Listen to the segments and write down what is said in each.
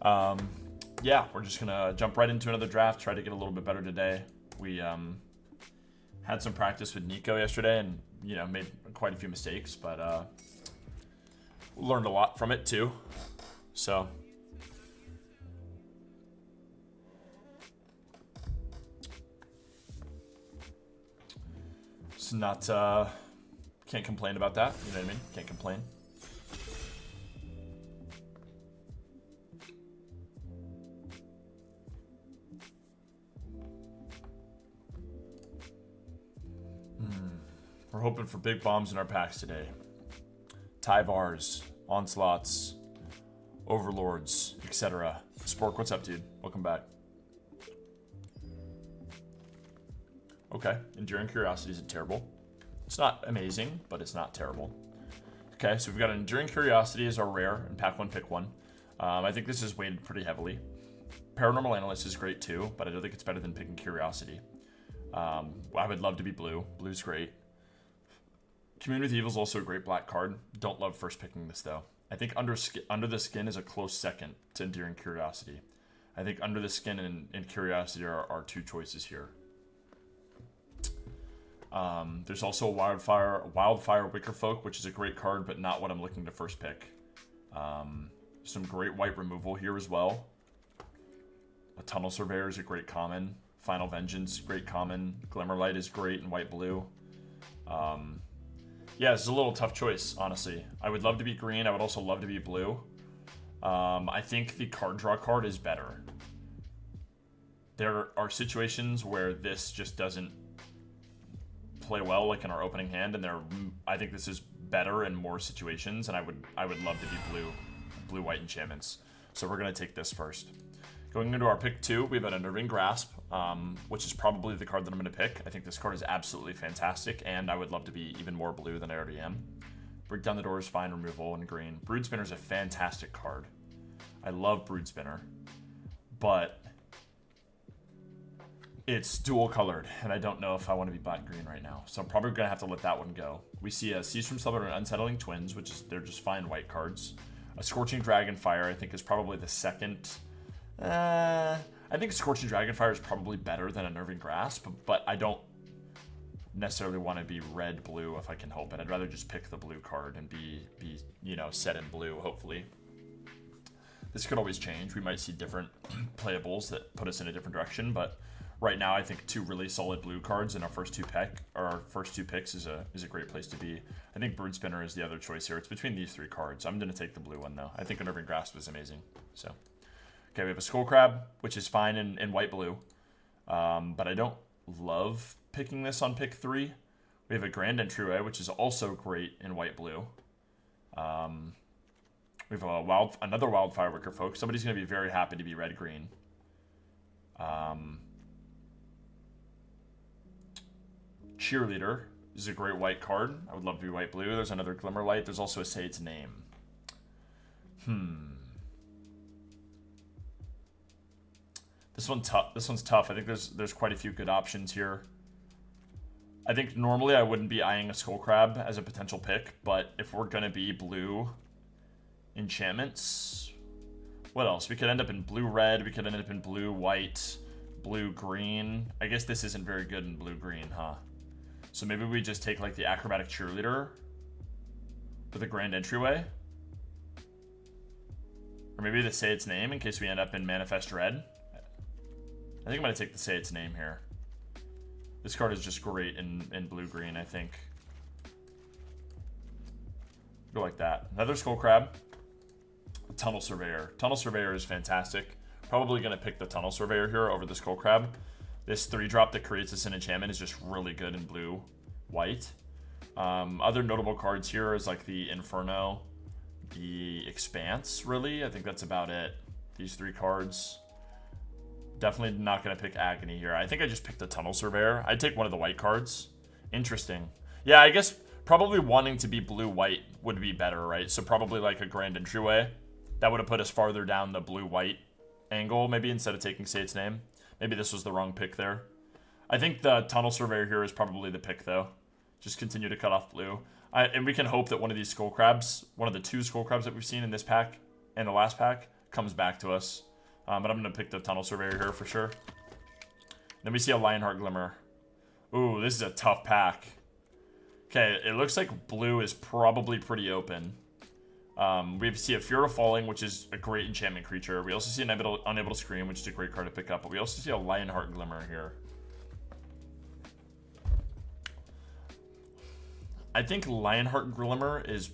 Yeah, we're just gonna jump right into another draft, try to get a little bit better today. We had some practice with Nico yesterday and, you know, made quite a few mistakes, but learned a lot from it too. So it's not can't complain about that, you know what I mean? Can't complain. We're hoping for big bombs in our packs today. Tyvars, Onslaughts, Overlords, etc. Spork, what's up, dude? Welcome back. Okay, Enduring Curiosity is terrible. It's not amazing, but it's not terrible. Okay, so we've got Enduring Curiosity as our rare in pack 1, pick 1. I think this is weighted pretty heavily. Paranormal Analyst is great too, but I don't think it's better than picking Curiosity. I would love to be blue. Blue's great. Commune with Evil is also a great black card. Don't love first picking this though. I think Under the Skin is a close second to Enduring Curiosity. I think Under the Skin and Curiosity are our two choices here. There's also Wildfire Wickerfolk, which is a great card, but not what I'm looking to first pick. Some great white removal here as well. A Tunnel Surveyor is a great common. Final Vengeance, great common. Glimmerlight is great in white-blue. Yeah, this is a little tough choice, honestly. I would love to be green. I would also love to be blue. I think the card draw card is better. There are situations where this just doesn't play well, like in our opening hand, and I think this is better in more situations, and I would love to be blue-white enchantments. So we're gonna take this first. Going into our pick 2, we have an Unnerving Grasp, which is probably the card that I'm going to pick. I think this card is absolutely fantastic, and I would love to be even more blue than I already am. Break Down the Door is fine, removal, and green. Broodspinner is a fantastic card. I love Broodspinner, but it's dual-colored, and I don't know if I want to be black-green right now, so I'm probably going to have to let that one go. We see a Seize from Slumber and Unsettling Twins, which is they're just fine white cards. A Scorching Dragonfire, I think, is probably the second... I think Scorching Dragonfire is probably better than Unnerving Grasp, but I don't necessarily want to be red-blue if I can help it. I'd rather just pick the blue card and be you know, set in blue, hopefully. This could always change. We might see different playables that put us in a different direction, but right now I think 2 really solid blue cards in our first two picks is a great place to be. I think Broodspinner is the other choice here. It's between these 3 cards. I'm going to take the blue one, though. I think Unnerving Grasp is amazing, so... Okay, we have a Skull Crab, which is fine in white-blue. But I don't love picking this on pick 3. We have a Grand Entryway, which is also great in white-blue. We have another Wildfire Wickerfolk. Somebody's going to be very happy to be red-green. Cheerleader is a great white card. I would love to be white-blue. There's another Glimmerlight. There's also a Say Its Name. This one's tough. I think there's quite a few good options here. I think normally I wouldn't be eyeing a Skull Crab as a potential pick, but if we're gonna be blue enchantments, what else? We could end up in blue-red. We could end up in blue-white, blue-green. I guess this isn't very good in blue-green, huh? So maybe we just take like the Acrobatic Cheerleader with a Grand Entryway, or maybe the Say Its Name in case we end up in Manifest Red. I think I'm going to take the Say Its Name here. This card is just great in blue-green, I think. Go like that. Another Skull Crab. Tunnel Surveyor. Tunnel Surveyor is fantastic. Probably going to pick the Tunnel Surveyor here over the Skull Crab. This 3-drop that creates this enchantment is just really good in blue-white. Other notable cards here is like the Inferno, the Expanse, really. I think that's about it. These 3 cards. Definitely not going to pick Agony here. I think I just picked the Tunnel Surveyor. I'd take one of the white cards. Interesting. Yeah, I guess probably wanting to be blue-white would be better, right? So probably like a Grand Entryway. That would have put us farther down the blue-white angle, maybe, instead of taking Say Its Name. Maybe this was the wrong pick there. I think the Tunnel Surveyor here is probably the pick, though. Just continue to cut off blue. And we can hope that one of these Skull Crabs, one of the 2 Skull Crabs that we've seen in this pack and the last pack, comes back to us. But I'm going to pick the Tunnel Surveyor here for sure. Then we see a Lionheart Glimmer. Ooh, this is a tough pack. Okay, it looks like blue is probably pretty open. We see a Fear of Falling, which is a great enchantment creature. We also see an Unable to Scream, which is a great card to pick up. But we also see a Lionheart Glimmer here. I think Lionheart Glimmer is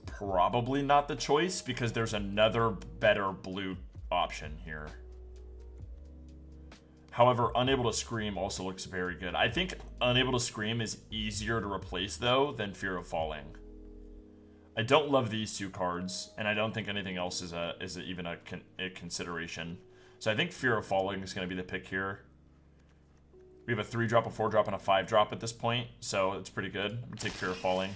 probably not the choice because there's another better blue option here. However, Unable to Scream also looks very good. I think Unable to Scream is easier to replace, though, than Fear of Falling. I don't love these two cards, and I don't think anything else is even a consideration. So I think Fear of Falling is going to be the pick here. We have a 3-drop, a 4-drop, and a 5-drop at this point, so it's pretty good. I'm going to take Fear of Falling.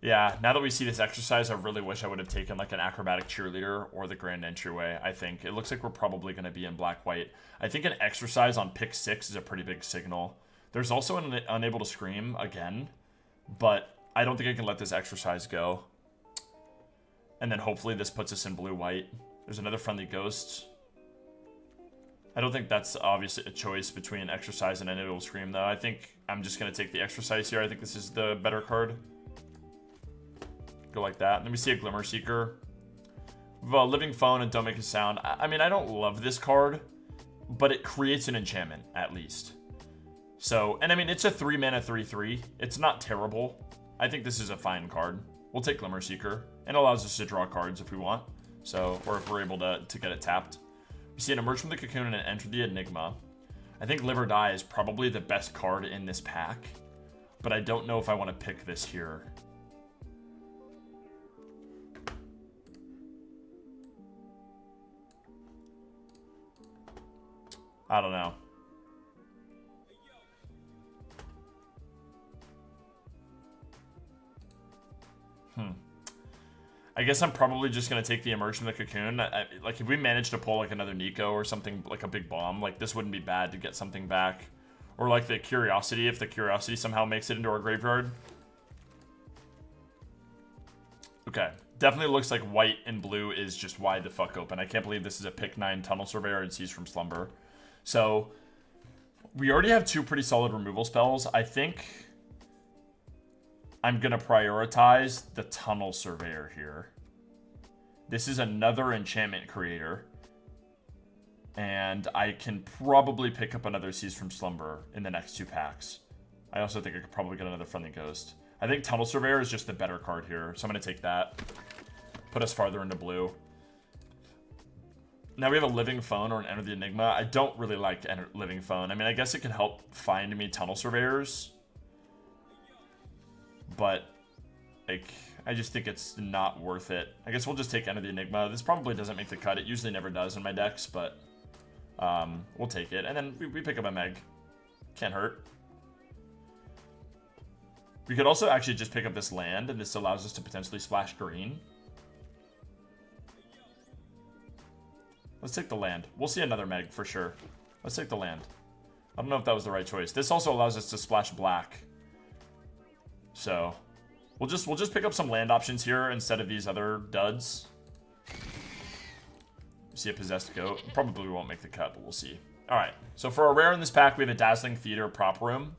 Yeah, now that we see this exercise, I really wish I would have taken like an Acrobatic Cheerleader or the Grand Entryway, I think. It looks like we're probably going to be in black-white. I think an exercise on pick 6 is a pretty big signal. There's also an Unable to Scream again, but I don't think I can let this exercise go. And then hopefully this puts us in blue-white. There's another Friendly Ghost. I don't think that's obviously a choice between exercise and Unable to Scream, though. I think I'm just going to take the exercise here. I think this is the better card. Go like that. And then we see a Glimmer Seeker. We have a Living Phone and Don't Make a Sound. I mean, I don't love this card, but it creates an enchantment, at least. So, and I mean, it's a 3-mana 3/3. It's not terrible. I think this is a fine card. We'll take Glimmer Seeker. And it allows us to draw cards if we want. So, or if we're able to get it tapped. We see an Emerge from the Cocoon and Enter the Enigma. I think Live or Die is probably the best card in this pack, but I don't know if I want to pick this here. I don't know. I guess I'm probably just going to take the Emerge from the Cocoon. Like, if we manage to pull, like, another Nico or something, like a big bomb, like, this wouldn't be bad to get something back. Or, like, the Curiosity, if the Curiosity somehow makes it into our graveyard. Okay. Definitely looks like white and blue is just wide the fuck open. I can't believe this is a pick 9 Tunnel Surveyor and Seize from Slumber. So, we already have 2 pretty solid removal spells. I think I'm going to prioritize the Tunnel Surveyor here. This is another enchantment creator. And I can probably pick up another Seize from Slumber in the next 2 packs. I also think I could probably get another Friendly Ghost. I think Tunnel Surveyor is just the better card here. So I'm going to take that. Put us farther into blue. Now we have a Living Phone or an Enter the Enigma. I don't really like Living Phone. I mean, I guess it could help find me Tunnel Surveyors. But, like, I just think it's not worth it. I guess we'll just take Enter the Enigma. This probably doesn't make the cut. It usually never does in my decks, but we'll take it. And then we pick up a Meg. Can't hurt. We could also actually just pick up this land, and this allows us to potentially splash green. Let's take the land. We'll see another Meg for sure. Let's take the land. I don't know if that was the right choice. This also allows us to splash black. So, we'll just pick up some land options here instead of these other duds. See a Possessed Goat. Probably won't make the cut, but we'll see. Alright, so for a rare in this pack, we have a Dazzling Theater Prop Room.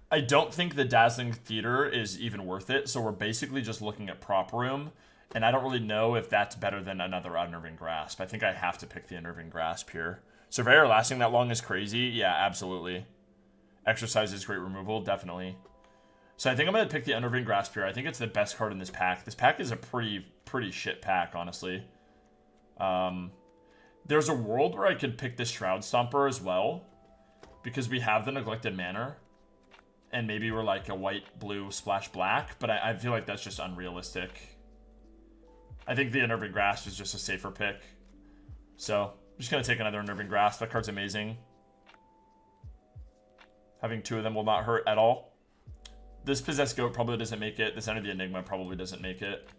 I don't think the Dazzling Theater is even worth it, so we're basically just looking at Prop Room. And I don't really know if that's better than another Unnerving Grasp. I think I have to pick the Unnerving Grasp here. Surveyor lasting that long is crazy. Yeah, absolutely. Exercise is great removal, definitely. So I think I'm going to pick the Unnerving Grasp here. I think it's the best card in this pack. This pack is a pretty shit pack, honestly. There's a world where I could pick the Shroud Stomper as well, because we have the Neglected Manor. And maybe we're like a white, blue, splash black, but I feel like that's just unrealistic. I think the Unnerving Grasp is just a safer pick. So, I'm just going to take another Unnerving Grasp. That card's amazing. Having 2 of them will not hurt at all. This Possessed Goat probably doesn't make it. This Enter the Enigma probably doesn't make it.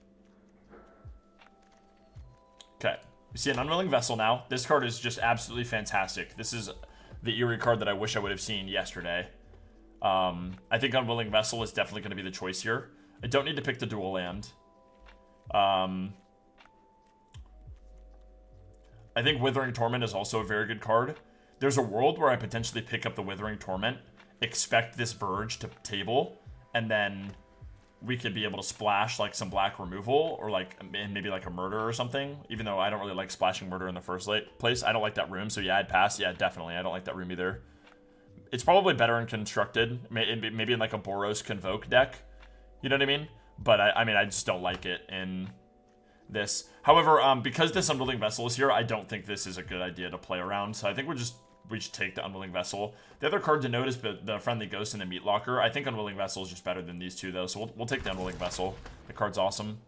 Okay. We see an Unwilling Vessel now. This card is just absolutely fantastic. This is the Eerie card that I wish I would have seen yesterday. I think Unwilling Vessel is definitely going to be the choice here. I don't need to pick the dual land. I think Withering Torment is also a very good card. There's a world where I potentially pick up the Withering Torment, expect this Verge to table, and then we could be able to splash like some black removal or like maybe like a murder or something, even though I don't really like splashing murder in the first place. I don't like that room, so yeah, I'd pass. Yeah, definitely. I don't like that room either. It's probably better in Constructed, maybe in like a Boros Convoke deck. You know what I mean? But I mean, I just don't like it in this. However, because this Unwilling Vessel is here, I don't think this is a good idea to play around. So I think we should take the Unwilling Vessel. The other card to note is the Friendly Ghost and the Meat Locker. I think Unwilling Vessel is just better than these two, though. So we'll take the Unwilling Vessel. The card's awesome.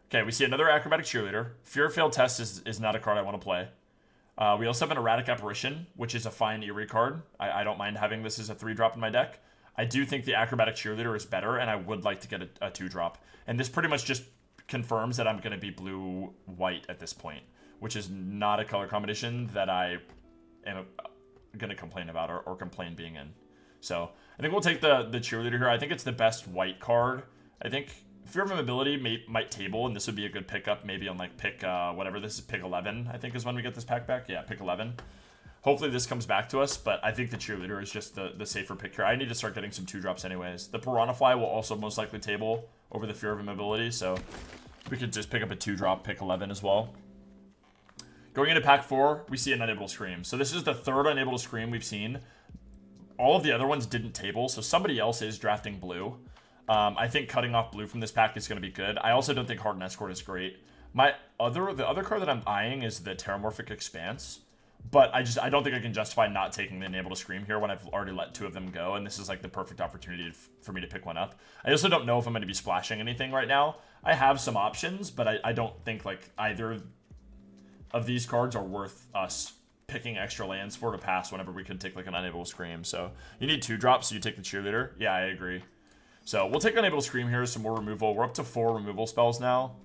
Okay, we see another Acrobatic Cheerleader. Fear of Failed Test is not a card I want to play. We also have an Erratic Apparition, which is a fine Eerie card. I don't mind having this as a 3-drop in my deck. I do think the Acrobatic Cheerleader is better, and I would like to get a 2-drop. And this pretty much just confirms that I'm going to be blue-white at this point, which is not a color combination that I am going to complain about or complain being in. So I think we'll take the Cheerleader here. I think it's the best white card. I think Fear of Immobility might table, and this would be a good pickup maybe on like pick, whatever this is, pick 11, I think is when we get this pack back. Yeah, pick 11. Hopefully this comes back to us, but I think the Cheerleader is just the safer pick here. I need to start getting some 2-drops anyways. The Piranha Fly will also most likely table over the Fear of Immobility, so we could just pick up a 2-drop, pick 11 as well. Going into pack 4, we see an Unable to Scream. So this is the third Unable to Scream we've seen. All of the other ones didn't table, so somebody else is drafting blue. I think cutting off blue from this pack is going to be good. I also don't think Hardened Escort is great. The other card that I'm eyeing is the Terramorphic Expanse. But I don't think I can justify not taking the Unable to Scream here when I've already let 2 of them go, and this is like the perfect opportunity for me to pick one up. I also don't know if I'm going to be splashing anything right now. I have some options, but I don't think like either of these cards are worth us picking extra lands for to pass whenever we could take like an Unable to Scream. So you need 2-drops, so you take the Cheerleader. Yeah, I agree. So we'll take Unable to Scream here, some more removal. We're up to 4 removal spells now.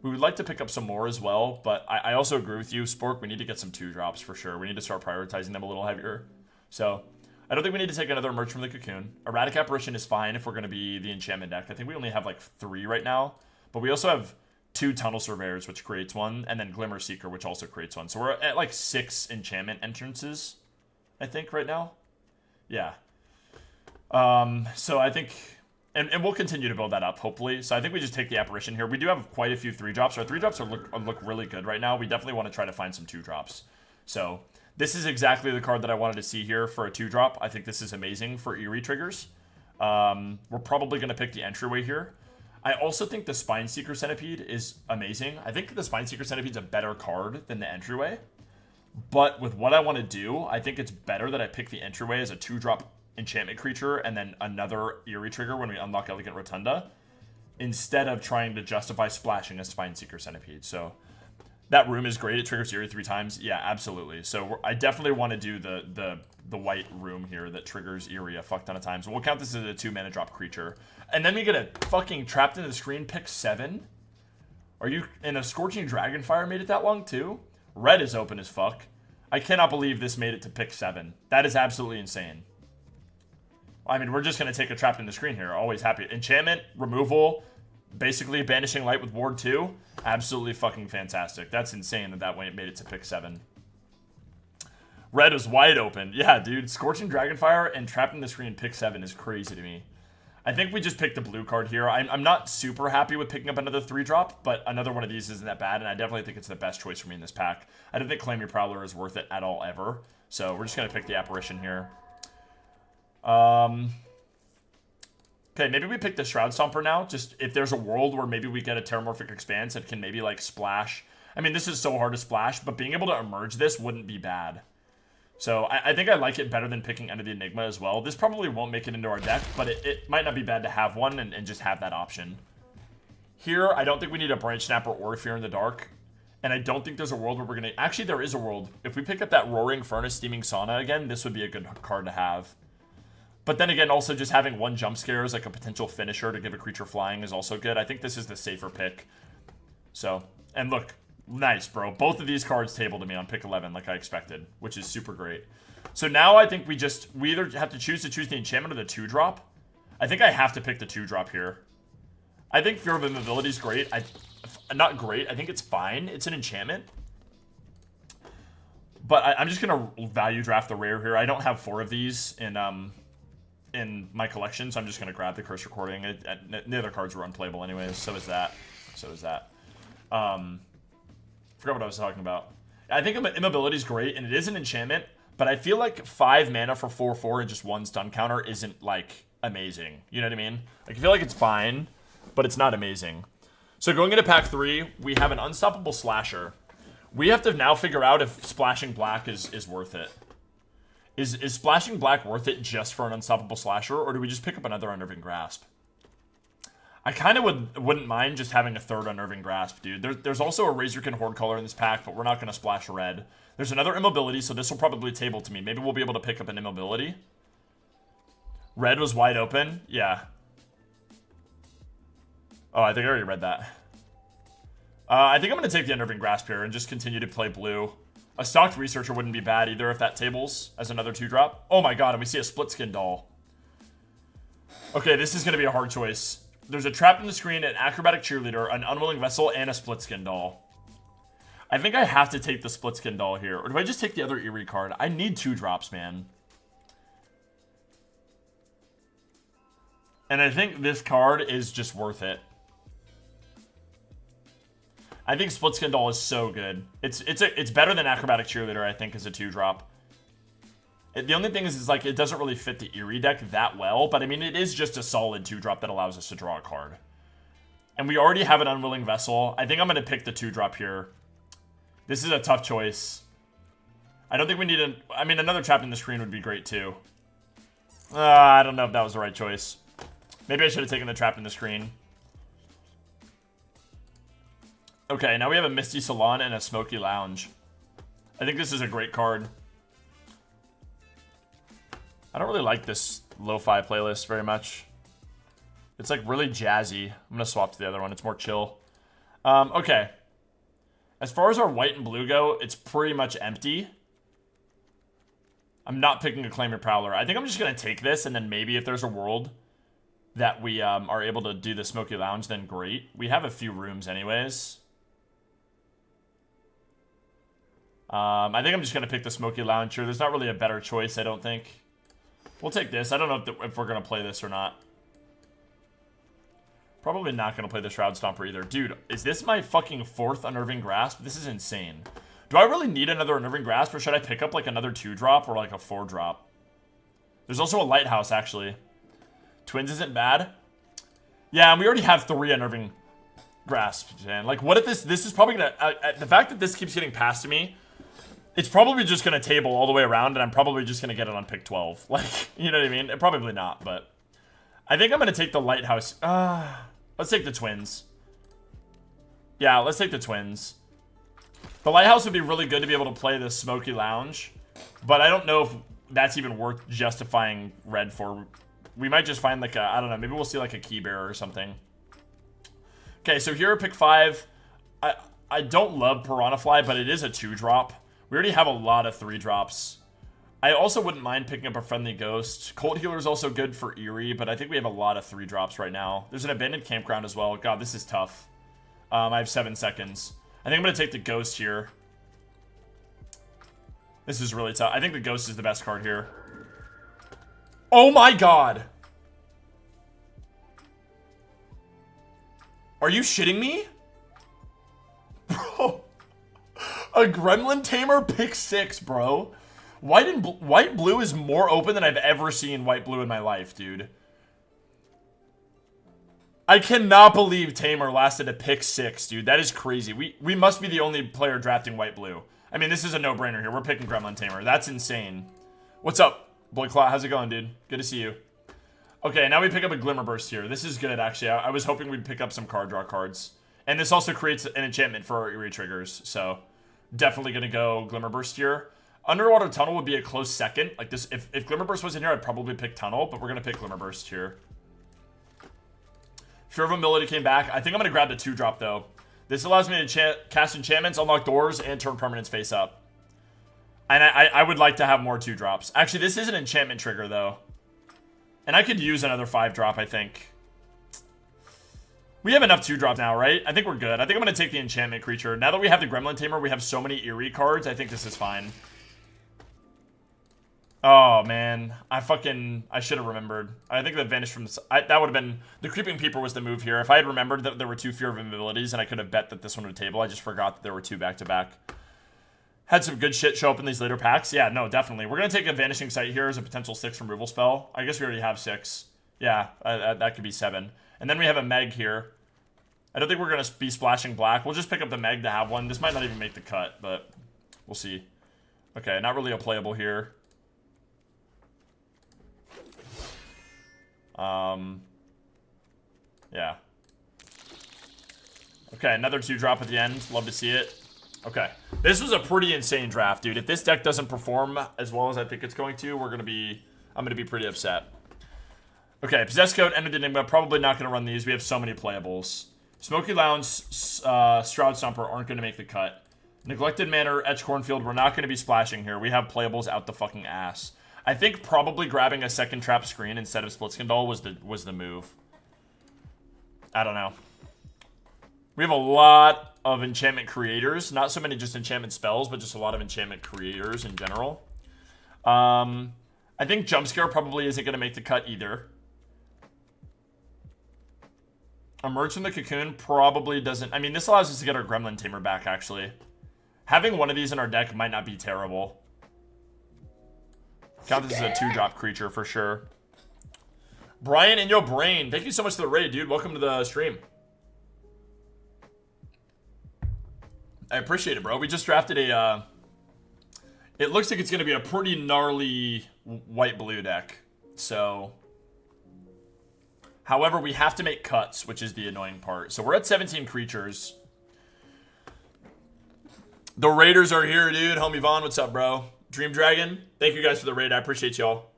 We would like to pick up some more as well, but I also agree with you, Spork. We need to get some 2-drops for sure. We need to start prioritizing them a little heavier. So I don't think we need to take another Emerge from the Cocoon. Erratic Apparition is fine if we're going to be the enchantment deck. I think we only have like 3 right now, but we also have 2 Tunnel Surveyors, which creates 1, and then Glimmer Seeker, which also creates 1. So we're at like 6 enchantment entrances, I think, right now. Yeah. So I think... And we'll continue to build that up, hopefully. So I think we just take the Apparition here. We do have quite a few 3-drops. Our 3-drops look really good right now. We definitely want to try to find some 2-drops. So this is exactly the card that I wanted to see here for a 2-drop. I think this is amazing for Eerie triggers. We're probably going to pick the Entryway here. I also think the Spineseeker Centipede is amazing. I think the Spineseeker Centipede is a better card than the Entryway. But with what I want to do, I think it's better that I pick the Entryway as a 2-drop enchantment creature and then another Eerie trigger when we unlock Elegant Rotunda, instead of trying to justify splashing a Spineseeker Centipede. So that room is great. It triggers Eerie 3 times. Yeah, absolutely. So I definitely want to do the white room here that triggers Eerie a fuck ton of times. We'll count this as a 2-mana drop creature. And then we get a fucking Trapped into the Screen pick 7. Are you... And a Scorching Dragonfire made it that long too? Red is open as fuck. I cannot believe this made it to pick 7. That is absolutely insane. I mean, we're just going to take a Trapped in the Screen here. Always happy. Enchantment, removal, basically Banishing Light with Ward 2. Absolutely fucking fantastic. That's insane that made it to pick 7. Red is wide open. Yeah, dude. Scorching Dragonfire and Trapped in the Screen pick 7 is crazy to me. I think we just picked the blue card here. I'm not super happy with picking up another 3-drop, but another one of these isn't that bad, and I definitely think it's the best choice for me in this pack. I don't think Claim Your Prowler is worth it at all, ever. So we're just going to pick the Apparition here. Okay, maybe we pick the Shroud Stomper now. Just if there's a world where maybe we get a Terramorphic Expanse that can maybe like splash. I mean, this is so hard to splash, but being able to emerge this wouldn't be bad. So I think I like it better than picking End of the Enigma as well. This probably won't make it into our deck, but it might not be bad to have one and just have that option. Here, I don't think we need a Branch Snapper or a Fear in the Dark. And I don't think there's a world where we're going to... Actually, there is a world. If we pick up that Roaring Furnace Steaming Sauna again, this would be a good card to have. But then again, also just having 1 jump scare as like a potential finisher to give a creature flying is also good. I think this is the safer pick. So, and look, nice, bro. Both of these cards tabled to me on pick 11 like I expected, which is super great. So now I think we either have to choose the enchantment or the 2-drop. I think I have to pick the 2-drop here. I think Fear of Immobility is great. Not great. I think it's fine. It's an enchantment. But I'm just gonna value draft the rare here. I don't have 4 of these in my collection, so I'm just gonna grab the Curse Recording. The other cards were unplayable anyways. So is that. Forgot what I was talking about. I think Immobility is great, and it is an enchantment. But I feel like 5 mana for 4/4 and just 1 stun counter isn't, like, amazing. You know what I mean? Like, I feel like it's fine, but it's not amazing. So going into pack 3, we have an Unstoppable Slasher. We have to now figure out if Splashing Black is worth it. Is Splashing Black worth it just for an Unstoppable Slasher, or do we just pick up another Unnerving Grasp? I kind of wouldn't mind just having a 3rd Unnerving Grasp, dude. There's also a Razorkin Horde color in this pack, but we're not going to splash red. There's another Immobility, so this will probably table to me. Maybe we'll be able to pick up an Immobility. Red was wide open. Yeah. Oh, I think I already read that. I think I'm going to take the Unnerving Grasp here and just continue to play blue. A Stocked Researcher wouldn't be bad either if that tables as another 2-drop. Oh my god, and we see a Split Skin Doll. Okay, this is going to be a hard choice. There's a Trap in the Screen, an Acrobatic Cheerleader, an Unwilling Vessel, and a Split Skin Doll. I think I have to take the Split Skin Doll here. Or do I just take the other Eerie card? I need 2-drops, man. And I think this card is just worth it. I think Split Skin Doll is so good. It's better than Acrobatic Cheerleader, I think, as a 2-drop. The only thing is like, it doesn't really fit the Eerie deck that well, but I mean, it is just a solid 2-drop that allows us to draw a card. And we already have an Unwilling Vessel. I think I'm going to pick the 2-drop here. This is a tough choice. I don't think we need I mean, another Trap in the Screen would be great too. I don't know if that was the right choice. Maybe I should have taken the Trap in the Screen. Okay, now we have a Misty Salon and a Smoky Lounge. I think this is a great card. I don't really like this lo-fi playlist very much. It's like really jazzy. I'm going to swap to the other one. It's more chill. Okay. As far as our white and blue go, it's pretty much empty. I'm not picking a Claim Prowler. I think I'm just going to take this, and then maybe if there's a world that we are able to do the Smoky Lounge, then great. We have a few rooms anyways. I think I'm just going to pick the Smoky Lounge here. There's not really a better choice, I don't think. We'll take this. I don't know if we're going to play this or not. Probably not going to play the Shroud Stomper either. Dude, is this my fucking 4th Unnerving Grasp? This is insane. Do I really need another Unnerving Grasp, or should I pick up like another 2-drop or like a 4-drop? There's also a Lighthouse, actually. Twins isn't bad. Yeah, and we already have 3 Unnerving Grasps, man. Like, what if this is probably going to... the fact that this keeps getting passed to me, it's probably just going to table all the way around, and I'm probably just going to get it on pick 12. Like, you know what I mean? Probably not, but... I think I'm going to take the Lighthouse. Let's take the Twins. Yeah, let's take the Twins. The Lighthouse would be really good to be able to play the Smoky Lounge, but I don't know if that's even worth justifying red for. We might just find like a, I don't know, maybe we'll see like a Key Bearer or something. Okay, so here at pick 5, I don't love Piranha Fly, but it is a 2-drop. We already have a lot of 3-drops. I also wouldn't mind picking up a Friendly Ghost. Cold Healer is also good for Eerie, but I think we have a lot of 3-drops right now. There's an Abandoned Campground as well. God, this is tough. I have 7 seconds. I think I'm going to take the Ghost here. This is really tough. I think the Ghost is the best card here. Oh my god! Are you shitting me? Bro. A Gremlin Tamer pick 6, bro. White blue is more open than I've ever seen white blue in my life, dude. I cannot believe Tamer lasted a pick 6, dude. That is crazy. We must be the only player drafting white blue. I mean, this is a no-brainer here. We're picking Gremlin Tamer. That's insane. What's up, Boy Claw? How's it going, dude? Good to see you. Okay, now we pick up a Glimmer Burst here. This is good, actually. I was hoping we'd pick up some card draw cards. And this also creates an enchantment for our Eerie triggers. So, definitely going to go Glimmer Burst here. Underwater Tunnel would be a close second. Like this, if Glimmer Burst was in here, I'd probably pick Tunnel, but we're going to pick Glimmer Burst here. Fear of Immobility came back. I think I'm going to grab the 2-drop, though. This allows me to cast enchantments, unlock doors, and turn permanents face up. And I would like to have more 2-drops. Actually, this is an enchantment trigger, though. And I could use another 5-drop, I think. We have enough 2-drops now, right? I think we're good. I think I'm going to take the enchantment creature. Now that we have the Gremlin Tamer, we have so many eerie cards. I think this is fine. Oh, man. I should have remembered. I think that vanished from... that would have been... The Creeping Peeper was the move here. If I had remembered that there were 2 Fear of Invisibilities and I could have bet that this one would table, I just forgot that there were 2 back-to-back. Had some good shit show up in these later packs. Yeah, no, definitely. We're going to take a Vanishing Sight here as a potential 6 removal spell. I guess we already have 6. Yeah, that could be 7. And then we have a Meg here. I don't think we're going to be splashing black. We'll just pick up the Meg to have one. This might not even make the cut, but we'll see. Okay, not really a playable here. Yeah. Okay, another 2-drop at the end. Love to see it. Okay. This was a pretty insane draft, dude. If this deck doesn't perform as well as I think it's going to, I'm going to be pretty upset. Okay, Possess Code, End of the Enigma. Probably not going to run these. We have so many playables. Smoky Lounge, Shroud Stomper aren't going to make the cut. Neglected Manor, Etch Cornfield, we're not going to be splashing here. We have playables out the fucking ass. I think probably grabbing a second trap screen instead of Splitskin Doll was the move. I don't know. We have a lot of enchantment creators. Not so many just enchantment spells, but just a lot of enchantment creators in general. I think Jump Scare probably isn't going to make the cut either. Emerge from the Cocoon probably doesn't... I mean, this allows us to get our Gremlin Tamer back, actually. Having one of these in our deck might not be terrible. Count this as a 2-drop creature for sure. Brian in your brain. Thank you so much for the raid, dude. Welcome to the stream. I appreciate it, bro. We just drafted a... it looks like it's going to be a pretty gnarly white-blue deck. So... However, we have to make cuts, which is the annoying part. So we're at 17 creatures. The Raiders are here, dude. Homie Vaughn, what's up, bro? Dream Dragon, thank you guys for the raid. I appreciate y'all.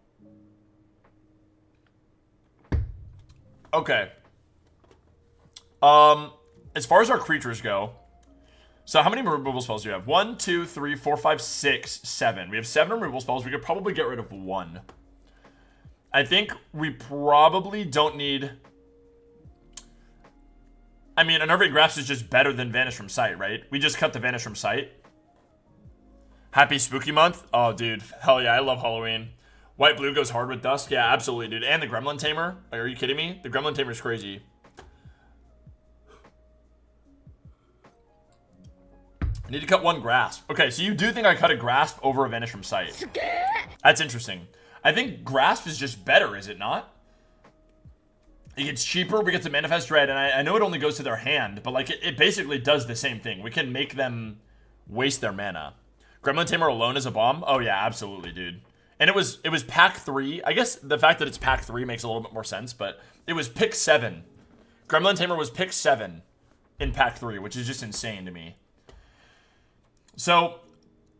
Okay. As far as our creatures go, so how many removal spells do you have? 1, 2, 3, 4, 5, 6, 7. We have 7 removal spells. We could probably get rid of 1. I think we probably don't need... I mean, Unnerving Grasp is just better than Vanish from Sight, right? We just cut the Vanish from Sight. Happy Spooky Month. Oh, dude. Hell yeah, I love Halloween. White-blue goes hard with Dusk. Yeah, absolutely, dude. And the Gremlin Tamer. Like, are you kidding me? The Gremlin Tamer is crazy. I need to cut 1 Grasp. Okay, so you do think I cut a Grasp over a Vanish from Sight. That's interesting. I think Grasp is just better, is it not? It gets cheaper, we get to Manifest Dread, and I know it only goes to their hand, but like it basically does the same thing. We can make them waste their mana. Gremlin Tamer alone is a bomb? Oh yeah, absolutely, dude. And it was pack 3. I guess the fact that it's pack 3 makes a little bit more sense, but it was pick 7. Gremlin Tamer was pick 7 in pack 3, which is just insane to me. So...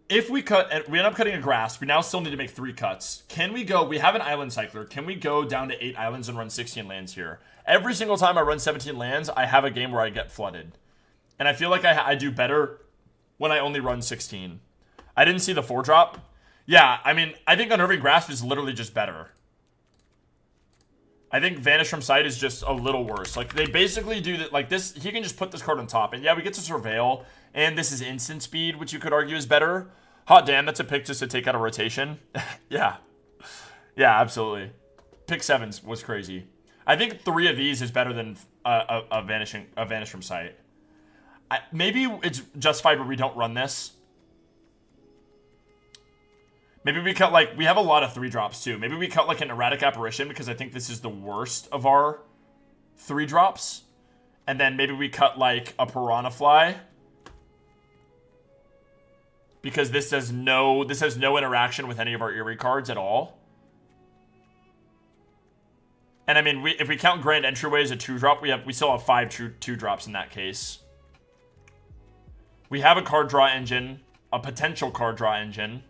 if we end up cutting a Grasp, we now still need to make 3 cuts. Can we go, we have an Island Cycler, can we go down to 8 islands and run 16 lands here? Every single time I run 17 lands, I have a game where I get flooded. And I feel like I do better when I only run 16. I didn't see the 4-drop. Yeah, I mean, I think Unnerving Grasp is literally just better. I think Vanish from Sight is just a little worse. Like, they basically do that, like this, he can just put this card on top. And yeah, we get to Surveil, and this is instant speed, which you could argue is better. Hot damn, that's a pick just to take out a rotation. Yeah. Yeah, absolutely. Pick 7 was crazy. I think 3 of these is better than a Vanish from Sight. Maybe it's justified where we don't run this. Maybe we cut, like, we have a lot of 3-drops, too. Maybe we cut, like, an Erratic Apparition, because I think this is the worst of our 3-drops. And then maybe we cut, like, a Piranha Fly. Because this has no interaction with any of our Eerie cards at all. And, I mean, if we count Grand Entryway as a 2-drop, we still have 5 2-drops in that case. We have a card draw engine. A potential card draw engine.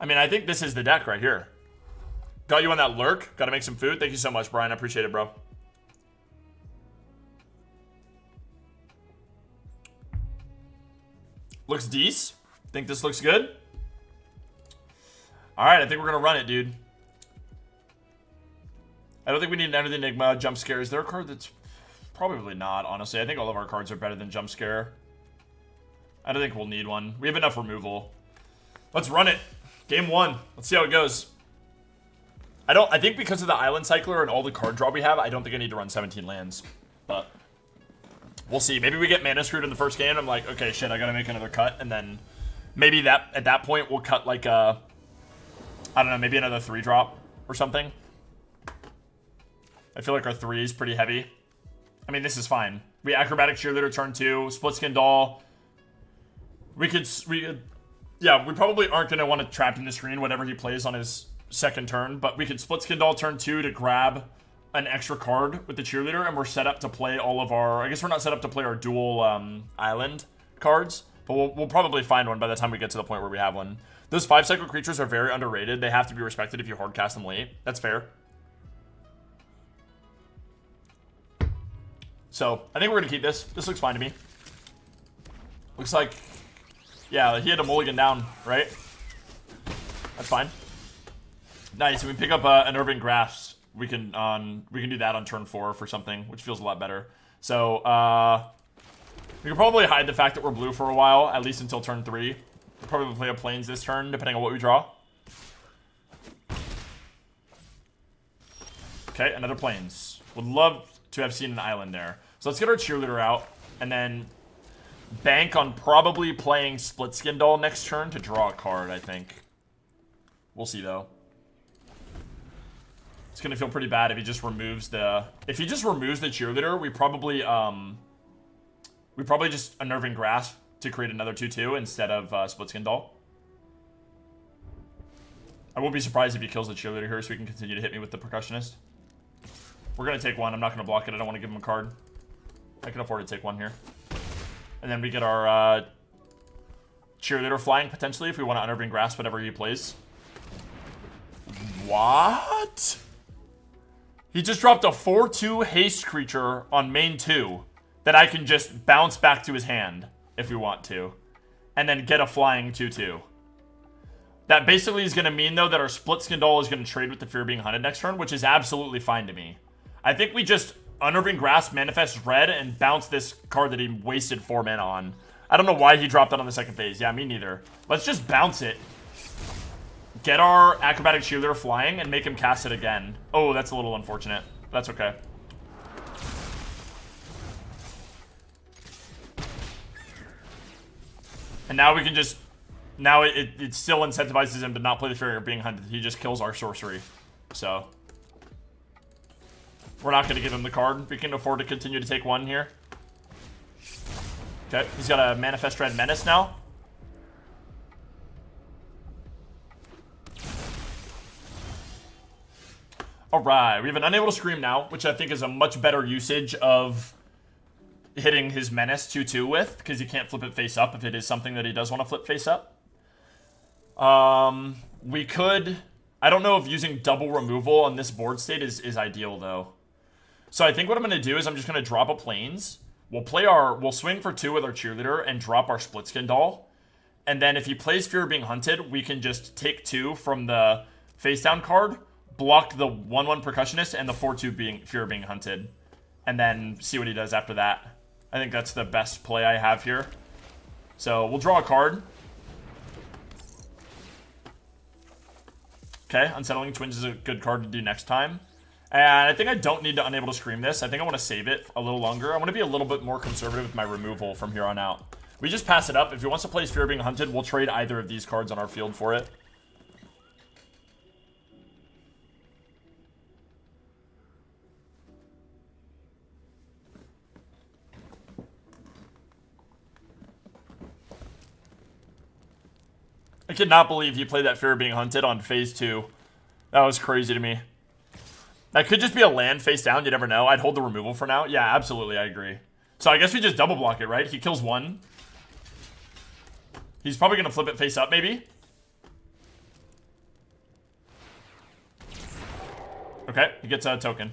I mean, I think this is the deck right here. Got you on that lurk. Got to make some food. Thank you so much, Brian. I appreciate it, bro. Looks decent. Think this looks good? All right, I think we're going to run it, dude. I don't think we need an Enter the Enigma. Jump Scare. Is there a card that's... Probably not, honestly. I think all of our cards are better than Jump Scare. I don't think we'll need one. We have enough removal. Let's run it. Game 1. Let's see how it goes. I think because of the Island Cycler and all the card draw we have, I don't think I need to run 17 lands. But we'll see. Maybe we get mana screwed in the first game. I'm like, okay, shit, I gotta make another cut. And then maybe at that point, we'll cut like a... I don't know, maybe another 3-drop or something. I feel like our 3 is pretty heavy. I mean, this is fine. We Acrobatic Cheerleader turn 2, Split Skin Doll. Yeah, we probably aren't going to want to trap in the screen whatever he plays on his second turn, but we could Split Skin Doll turn 2 to grab an extra card with the Cheerleader, and we're set up to play all of our... I guess we're not set up to play our dual island cards, but we'll probably find one by the time we get to the point where we have one. Those 5-cycle creatures are very underrated. They have to be respected if you hard cast them late. That's fair. So, I think we're going to keep this. This looks fine to me. Looks like... Yeah, he had a mulligan down, right? That's fine. Nice, and we pick up an Irving Grasp. We can do that on turn 4 for something, which feels a lot better. So, we can probably hide the fact that we're blue for a while, at least until turn 3. We'll probably play a Plains this turn, depending on what we draw. Okay, another Plains. Would love to have seen an island there. So let's get our Cheerleader out, and then bank on probably playing Split Skin Doll next turn to draw a card, I think. We'll see, though. It's gonna feel pretty bad if he just removes the... If he just removes the Cheerleader, we probably just Unnerving Grasp to create another 2/2 instead of Split Skin Doll. I won't be surprised if he kills the Cheerleader here so he can continue to hit me with the Percussionist. We're going to take one. I'm not going to block it. I don't want to give him a card. I can afford to take one here. And then we get our Cheerleader flying, potentially, if we want to Unnerving Grasp whatever he plays. What? He just dropped a 4/2 haste creature on main 2 that I can just bounce back to his hand if we want to. And then get a flying 2/2. That basically is going to mean, though, that our Split Skin Doll is going to trade with the Fear of Being Hunted next turn, which is absolutely fine to me. I think we just Unnerving Grasp, manifest red, and bounce this card that he wasted 4 mana on. I don't know why he dropped that on the second phase. Yeah, me neither. Let's just bounce it. Get our Acrobatic Cheerleader flying and make him cast it again. Oh, that's a little unfortunate. That's okay. And now we can just... Now it still incentivizes him to not play the Fear of Being Hunted. He just kills our sorcery. So... We're not going to give him the card. We can afford to continue to take one here. Okay, he's got a Manifest Red Menace now. Alright, we have an Unable to Scream now, which I think is a much better usage of hitting his Menace 2/2 with, because he can't flip it face up if it is something that he does want to flip face up. We could... I don't know if using double removal on this board state is ideal, though. So I think what I'm going to do is I'm just going to drop a Plains. We'll swing for 2 with our Cheerleader and drop our Split Skin Doll. And then if he plays Fear of Being Hunted, we can just take 2 from the face down card, block the 1/1 Percussionist and the 4/2 Fear of Being Hunted, and then see what he does after that. I think that's the best play I have here. So we'll draw a card. Okay, Unsettling Twins is a good card to do next time. And I think I don't need to Unable to Scream this. I think I want to save it a little longer. I want to be a little bit more conservative with my removal from here on out. We just pass it up. If he wants to play Fear of Being Hunted, we'll trade either of these cards on our field for it. I cannot believe he played that Fear of Being Hunted on phase 2. That was crazy to me. That could just be a land face down. You never know. I'd hold the removal for now. Yeah, absolutely. I agree. So I guess we just double block it, right? He kills 1. He's probably going to flip it face up, maybe. Okay, he gets a token.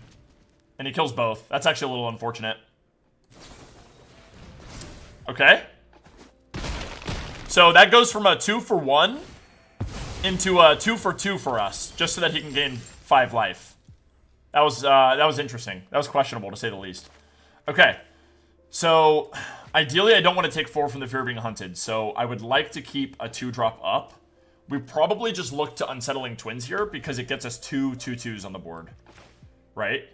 And he kills both. That's actually a little unfortunate. Okay. So that goes from a 2 for 1 into a 2 for 2 for us, just so that he can gain 5 life. That was interesting. That was questionable, to say the least. Okay. So, ideally, I don't want to take 4 from the fear of being hunted. So, I would like to keep a 2-drop up. We probably just look to Unsettling Twins here because it gets us 2 2/2s on the board. Right?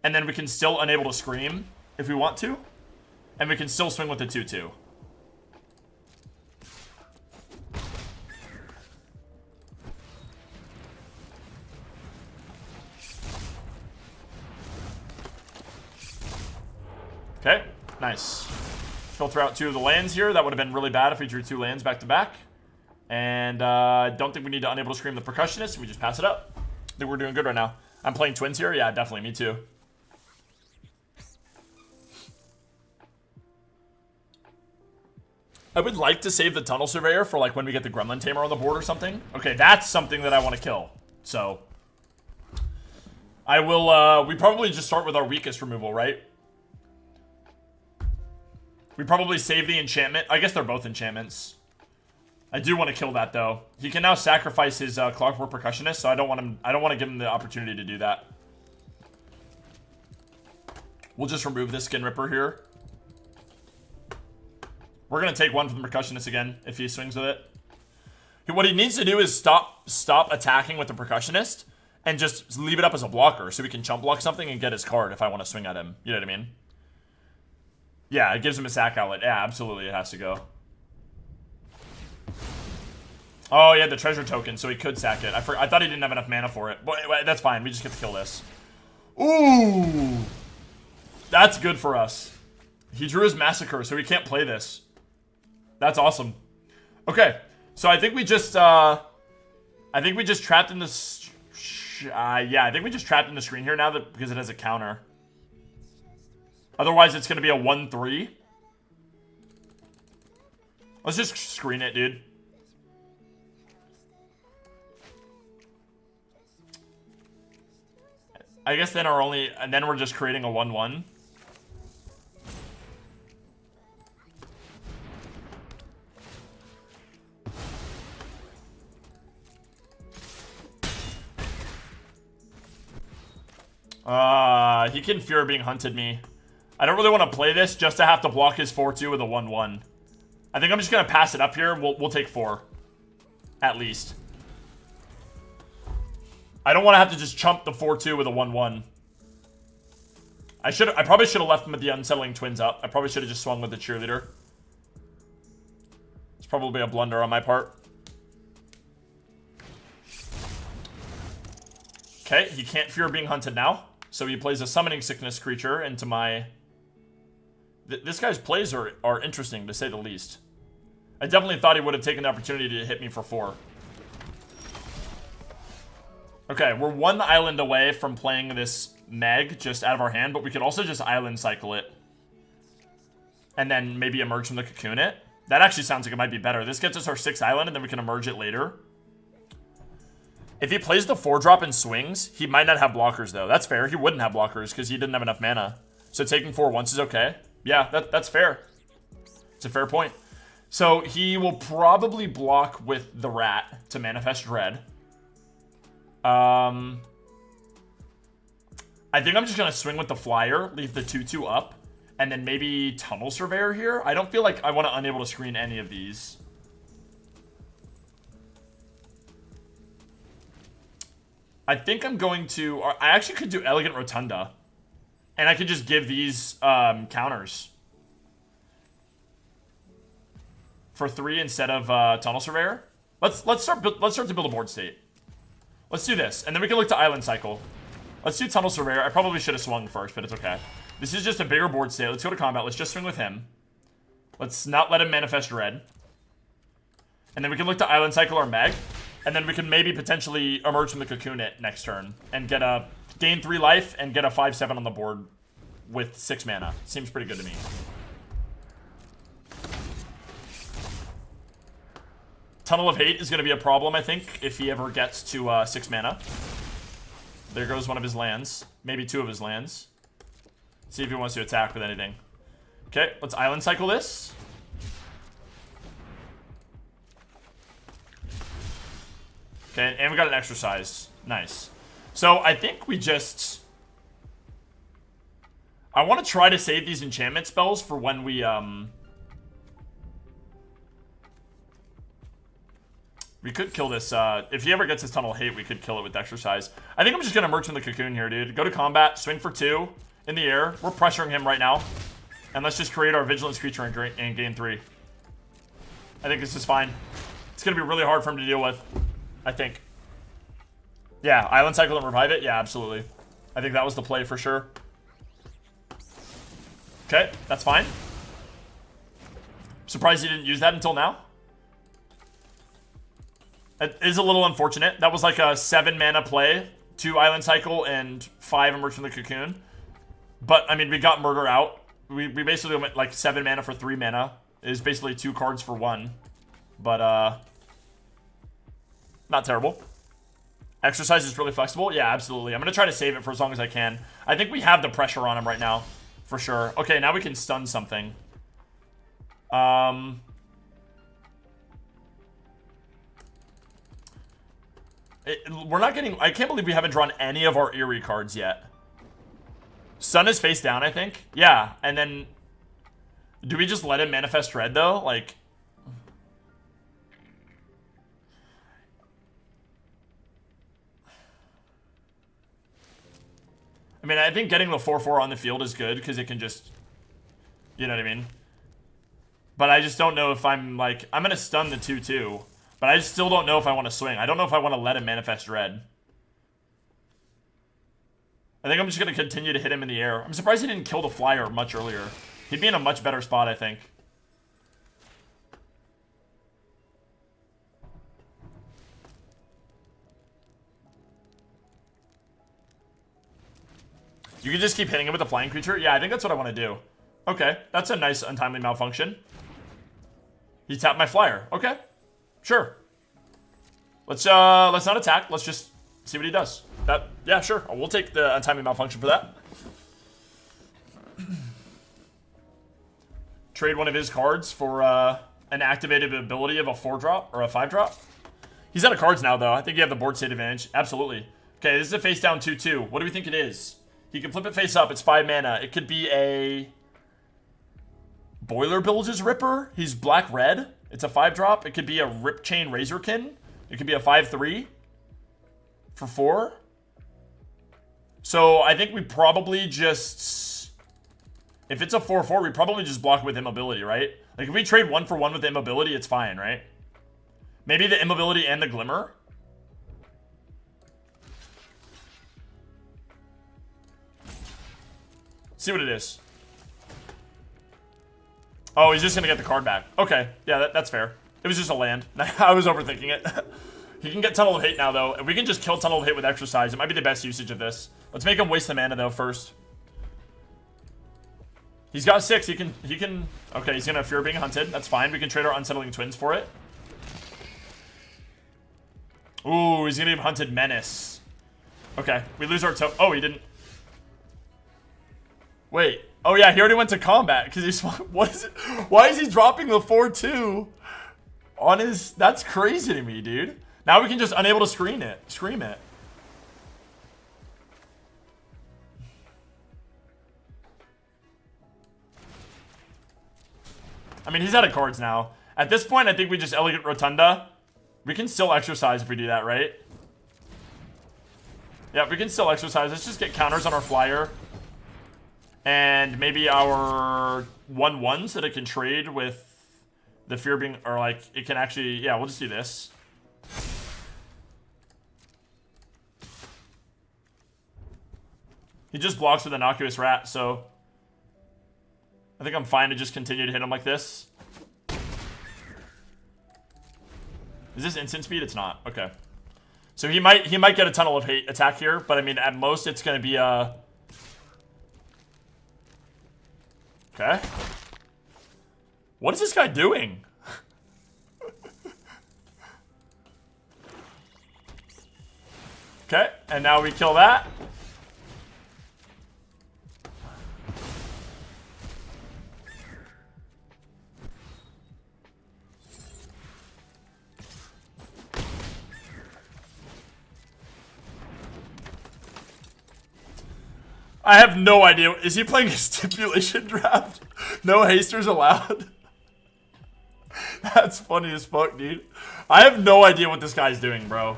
And then we can still Unable to Scream if we want to. And we can still swing with the 2/2. Okay, nice. Filter out 2 of the lands here. That would have been really bad if we drew 2 lands back to back. And don't think we need to Unable to Scream the Percussionist. We just pass it up. I think we're doing good right now. I'm playing Twins here. Yeah, definitely. Me too. I would like to save the Tunnel Surveyor for like when we get the Gremlin Tamer on the board or something. Okay, that's something that I want to kill. So I will, we probably just start with our weakest removal, right? We probably save the enchantment. I guess they're both enchantments. I do want to kill that though. He can now sacrifice his Clockwork Percussionist, so I don't want to give him the opportunity to do that. We'll just remove this Skin Ripper here. We're gonna take 1 from the Percussionist again if he swings with it. What he needs to do is stop attacking with the Percussionist and just leave it up as a blocker so we can chump block something and get his card if I want to swing at him. You know what I mean? Yeah, it gives him a sack outlet. Yeah, absolutely, it has to go. Oh, yeah, the treasure token, so he could sack it. I thought he didn't have enough mana for it. But that's fine, we just get to kill this. Ooh! That's good for us. He drew his Massacre, so he can't play this. That's awesome. Okay, so I think we just, trapped in the, yeah, I think we just trapped in the screen here now because it has a counter. Otherwise, it's going to be a 1-3. Let's just screen it, dude. I guess then and then we're just creating a 1-1. He can fear being hunted me. I don't really want to play this just to have to block his 4-2 with a 1-1. I think I'm just going to pass it up here. We'll take 4. At least. I don't want to have to just chump the 4-2 with a 1-1. I probably should have left him with the Unsettling Twins up. I probably should have just swung with the Cheerleader. It's probably a blunder on my part. Okay, he can't fear being hunted now. So he plays a Summoning Sickness creature into my... This guy's plays are interesting, to say the least. I definitely thought he would have taken the opportunity to hit me for 4. Okay, we're 1 island away from playing this Meg just out of our hand, but we could also just island cycle it. And then maybe emerge from the Cocoon it. That actually sounds like it might be better. This gets us our 6th island, and then we can emerge it later. If he plays the 4-drop and swings, he might not have blockers, though. That's fair. He wouldn't have blockers because he didn't have enough mana. So taking 4 once is okay. Yeah, that's fair. It's a fair point. So he will probably block with the Rat to Manifest Dread. I think I'm just going to swing with the Flyer, leave the 2-2 up, and then maybe Tunnel Surveyor here. I don't feel like I want to Unable to Screen any of these. I think I'm going to... I actually could do Elegant Rotunda. And I could just give these counters. For 3 instead of Tunnel Surveyor. Let's start to build a board state. Let's do this. And then we can look to Island Cycle. Let's do Tunnel Surveyor. I probably should have swung first, but it's okay. This is just a bigger board state. Let's go to combat. Let's just swing with him. Let's not let him Manifest Red. And then we can look to Island Cycle or Meg. And then we can maybe potentially emerge from the Cocoon it next turn. And get a... gain 3 life and get a 5-7 on the board with 6 mana. Seems pretty good to me. Tunnel of Hate is going to be a problem, I think, if he ever gets to 6 mana. There goes one of his lands. Maybe 2 of his lands. See if he wants to attack with anything. Okay, let's Island Cycle this. Okay, and we got an Exercise. Nice. So I think we just... I want to try to save these enchantment spells for when we could kill this. If he ever gets his Tunnel of Hate, we could kill it with Exercise. I think I'm just going to Merch in the Cocoon here, dude. Go to combat, swing for 2 in the air. We're pressuring him right now. And let's just create our Vigilance creature in game 3. I think this is fine. It's going to be really hard for him to deal with, I think. Yeah, Island Cycle and revive it? Yeah, absolutely. I think that was the play for sure. Okay, that's fine. Surprised he didn't use that until now. It is a little unfortunate. That was like a 7 mana play, 2 Island Cycle and 5 Emerge from the Cocoon. But, I mean, we got Murder out. We basically went like 7 mana for 3 mana. It is basically 2 cards for 1. But, not terrible. Exercise is really flexible. Yeah, absolutely. I'm going to try to save it for as long as I can. I think we have the pressure on him right now. For sure. Okay, now we can stun something. We're not getting... I can't believe we haven't drawn any of our Eerie cards yet. Sun is face down, I think. Yeah, and then... Do we just let him Manifest Red, though? Like... I mean, I think getting the 4/4 on the field is good, because it can just... You know what I mean? But I just don't know if I'm, like... I'm going to stun the 2/2. But I still don't know if I want to swing. I don't know if I want to let him Manifest Red. I think I'm just going to continue to hit him in the air. I'm surprised he didn't kill the flyer much earlier. He'd be in a much better spot, I think. You can just keep hitting him with a flying creature? Yeah, I think that's what I want to do. Okay, that's a nice untimely malfunction. He tapped my flyer. Okay, sure. Let's not attack. Let's just see what he does. Yeah, sure. We'll take the untimely malfunction for that. Trade one of his cards for an activated ability of a 4-drop or a 5-drop. He's out of cards now, though. I think you have the board state advantage. Absolutely. Okay, this is a face down 2/2. What do we think it is? He can flip it face up. It's 5 mana. It could be a Boiler Bilge's Ripper. He's black-red. It's a 5-drop. It could be a Rip Chain Razorkin. It could be a 5/3 for 4. So I think we probably just... If it's a 4/4, we probably just block it with Immobility, right? Like if we trade 1 for 1 with Immobility, it's fine, right? Maybe the Immobility and the Glimmer. See what it is. Oh, he's just gonna get the card back. Okay, yeah, that's fair. It was just a land. I was overthinking it. He can get Tunnel of Hate now, though. If we can just kill Tunnel of Hate with Exercise, it might be the best usage of this. Let's make him waste the mana, though, first. He's got 6. He can... Okay, he's gonna fear being hunted. That's fine. We can trade our Unsettling Twins for it. Ooh, he's gonna give Hunted Menace. Okay, we lose our toe. Oh, he didn't... Wait. Oh, yeah, he already went to combat, because he's... What is it? Why is he dropping the 4/2 on his... That's crazy to me, dude. Now we can just unable to scream it. I mean, he's out of cards now. At this point, I think we just Elegant Rotunda. We can still Exercise if we do that, right? Yeah, we can still Exercise. Let's just get counters on our flyer. And maybe our 1/1 so that it can trade with the fear being... Or, like, it can actually... Yeah, we'll just do this. He just blocks with Innocuous Rat, so... I think I'm fine to just continue to hit him like this. Is this instant speed? It's not. Okay. So he might get a Tunnel of Hate attack here, but I mean, at most, it's going to be a... Okay. What is this guy doing? Okay, and now we kill that. I have no idea. Is he playing a stipulation draft? No hasters allowed? That's funny as fuck, dude. I have no idea what this guy's doing, bro.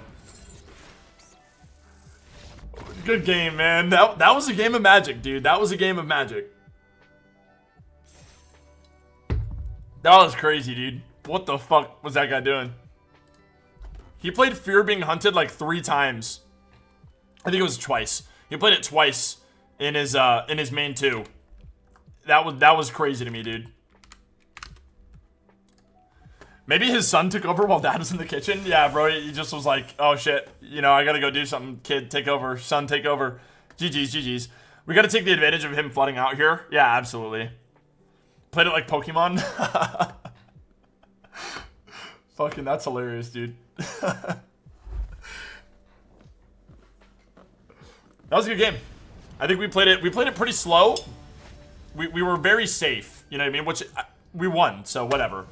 Good game, man. That was a game of Magic, dude. That was a game of Magic. That was crazy, dude. What the fuck was that guy doing? He played Fear Being Hunted like 3 times. I think it was twice. He played it twice in his main 2. That was crazy to me, dude. Maybe his son took over while dad was in the kitchen. Yeah, bro, he just was like, oh shit, you know, I gotta go do something. Kid, take over. Son, take over. GG's. We gotta take the advantage of him flooding out here. Yeah, absolutely. Played it like Pokemon. Fucking, that's hilarious, dude. That was a good game. I think we played it pretty slow. We were very safe, you know what I mean? Which we won, so whatever.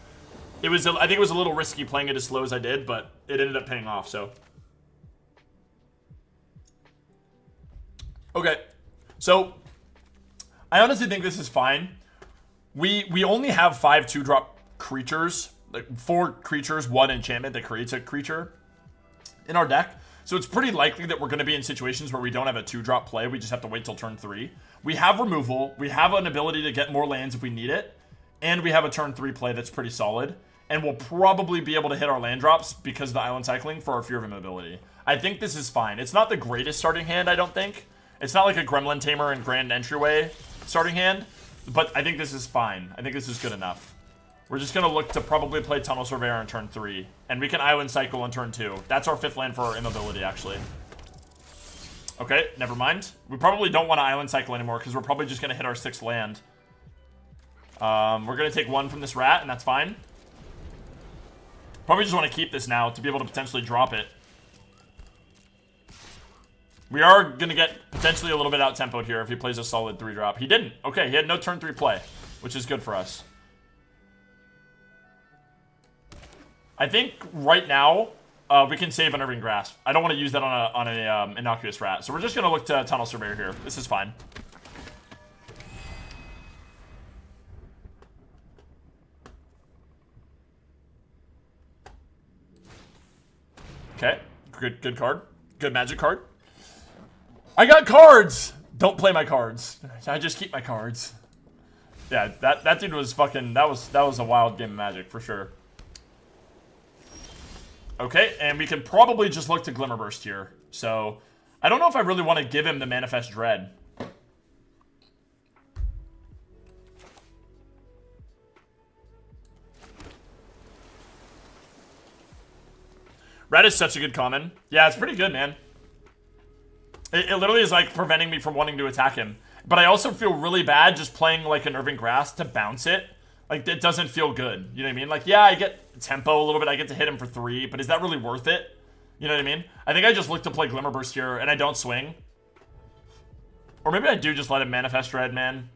I think it was a little risky playing it as slow as I did, but it ended up paying off, so. Okay. So, I honestly think this is fine. We only have 5 2-drop creatures, like 4 creatures, 1 enchantment that creates a creature in our deck. So it's pretty likely that we're going to be in situations where we don't have a 2-drop play. We just have to wait till turn 3. We have removal. We have an ability to get more lands if we need it. And we have a turn 3 play that's pretty solid. And we'll probably be able to hit our land drops because of the island cycling for our Fear of Him ability. I think this is fine. It's not the greatest starting hand, I don't think. It's not like a Gremlin Tamer and Grand Entryway starting hand. But I think this is fine. I think this is good enough. We're just going to look to probably play Tunnel Surveyor on turn 3. And we can island cycle on turn 2. That's our 5th land for our immobility, actually. Okay, never mind. We probably don't want to island cycle anymore because we're probably just going to hit our 6th land. We're going to take 1 from this rat, and that's fine. Probably just want to keep this now to be able to potentially drop it. We are going to get potentially a little bit out-tempoed here if he plays a solid 3-drop. He didn't. Okay, he had no turn 3 play, which is good for us. I think right now, we can save Unnerving Grasp. I don't want to use that on a innocuous rat. So we're just going to look to Tunnel Surveyor here. This is fine. Okay, good card. Good Magic card. I got cards! Don't play my cards. I just keep my cards. Yeah, that dude was fucking, that was a wild game of Magic, for sure. Okay, and we can probably just look to Glimmerburst here. So, I don't know if I really want to give him the Manifest Dread. Red is such a good common. Yeah, it's pretty good, man. It literally is like preventing me from wanting to attack him. But I also feel really bad just playing like Unnerving Grasp to bounce it. Like, it doesn't feel good. You know what I mean? Like, yeah, I get tempo a little bit. I get to hit him for 3. But is that really worth it? You know what I mean? I think I just look to play Glimmerburst here and I don't swing. Or maybe I do just let him Manifest Dread, man.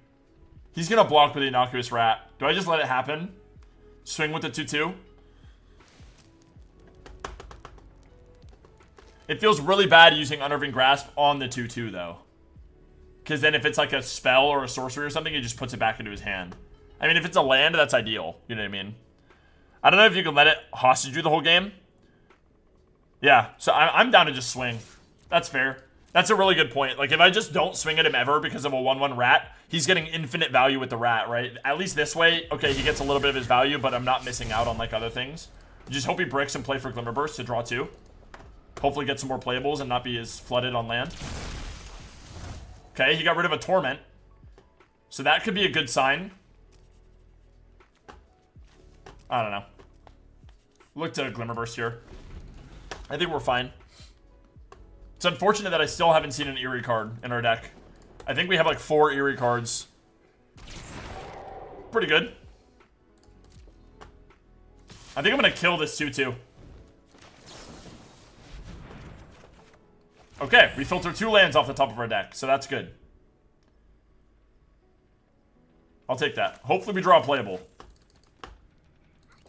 He's going to block with the Innocuous Rat. Do I just let it happen? Swing with the 2-2? It feels really bad using Unnerving Grasp on the 2-2, though. Because then if it's like a spell or a sorcery or something, it just puts it back into his hand. I mean, if it's a land, that's ideal. You know what I mean? I don't know if you can let it hostage you the whole game. Yeah, so I'm down to just swing. That's fair. That's a really good point. Like, if I just don't swing at him ever because of a 1/1 rat, he's getting infinite value with the rat, right? At least this way, okay, he gets a little bit of his value, but I'm not missing out on, like, other things. Just hope he bricks and play for Glimmerburst to draw 2. Hopefully get some more playables and not be as flooded on land. Okay, he got rid of a Torment. So that could be a good sign. I don't know. Look to Glimmerburst here. I think we're fine. It's unfortunate that I still haven't seen an Eerie card in our deck. I think we have like 4 Eerie cards. Pretty good. I think I'm going to kill this 2-2. Okay, we filtered 2 lands off the top of our deck, so that's good. I'll take that. Hopefully we draw a playable.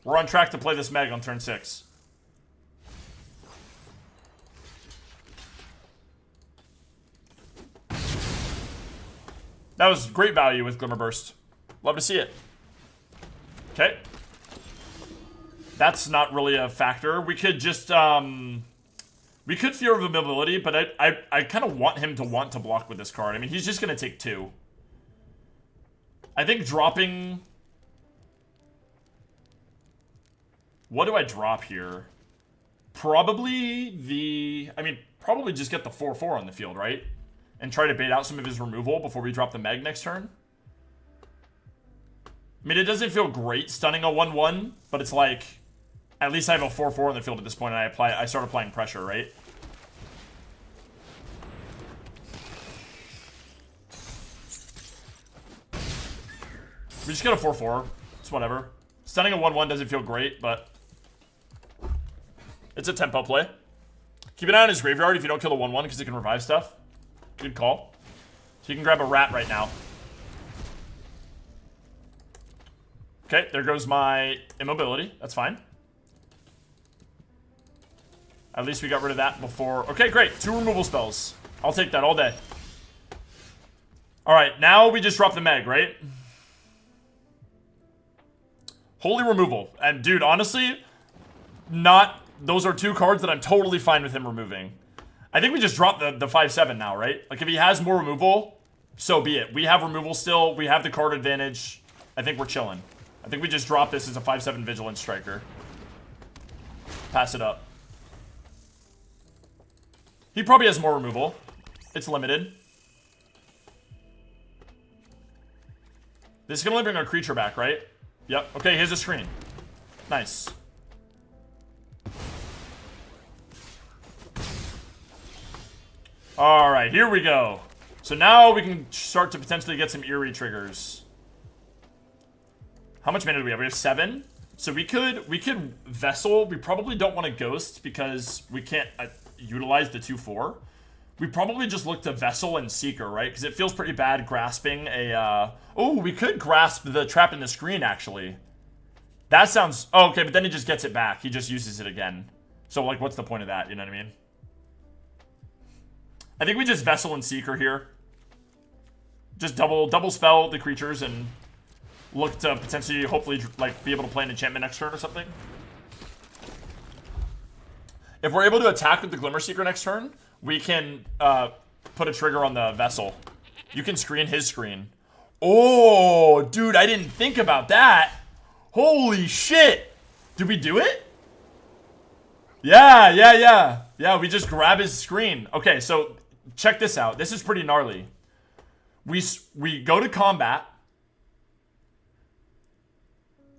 We're on track to play this Meg on turn 6. That was great value with Glimmer Burst. Love to see it. Okay. That's not really a factor. We could just, we could Fear of Immobility, but I kind of want him to want to block with this card. I mean, he's just going to take 2. I think dropping... What do I drop here? Probably the... I mean, probably just get the 4/4 on the field, right? And try to bait out some of his removal before we drop the Meg next turn. I mean, it doesn't feel great stunning a 1/1, but it's like... At least I have a 4/4 on the field at this point, and I start applying pressure, right? We just get a 4/4. It's whatever. Stunning a 1/1 doesn't feel great, but... It's a tempo play. Keep an eye on his graveyard if you don't kill the 1/1 because it can revive stuff. Good call. So you can grab a rat right now. Okay, there goes my immobility. That's fine. At least we got rid of that before. Okay, great. 2 removal spells. I'll take that all day. Alright, now we just drop the Meg, right? Holy Removal. And dude, honestly, those are 2 cards that I'm totally fine with him removing. I think we just drop the 5/7 now, right? Like, if he has more removal, so be it. We have removal still. We have the card advantage. I think we're chilling. I think we just drop this as a 5/7 Vigilance Striker. Pass it up. He probably has more removal. It's limited. This is going to bring our creature back, right? Yep. Okay, here's a screen. Nice. Alright, here we go. So now we can start to potentially get some eerie triggers. How much mana do we have? We have 7. So we could Vessel. We probably don't want to Ghost because we can't utilize the 2/4. We probably just look to Vessel and Seeker, right? Because it feels pretty bad grasping a... Oh, we could grasp the Trap in the Screen, actually. That sounds... Oh, okay, but then he just gets it back. He just uses it again. So, like, what's the point of that? You know what I mean? I think we just Vessel and Seeker here. Just double spell the creatures and look to potentially, hopefully, like, be able to play an enchantment next turn or something. If we're able to attack with the Glimmer Seeker next turn, we can put a trigger on the Vessel. You can screen his screen. Oh, dude, I didn't think about that. Holy shit. Did we do it? Yeah. Yeah, we just grab his screen. Okay, so check this out. This is pretty gnarly. We go to combat.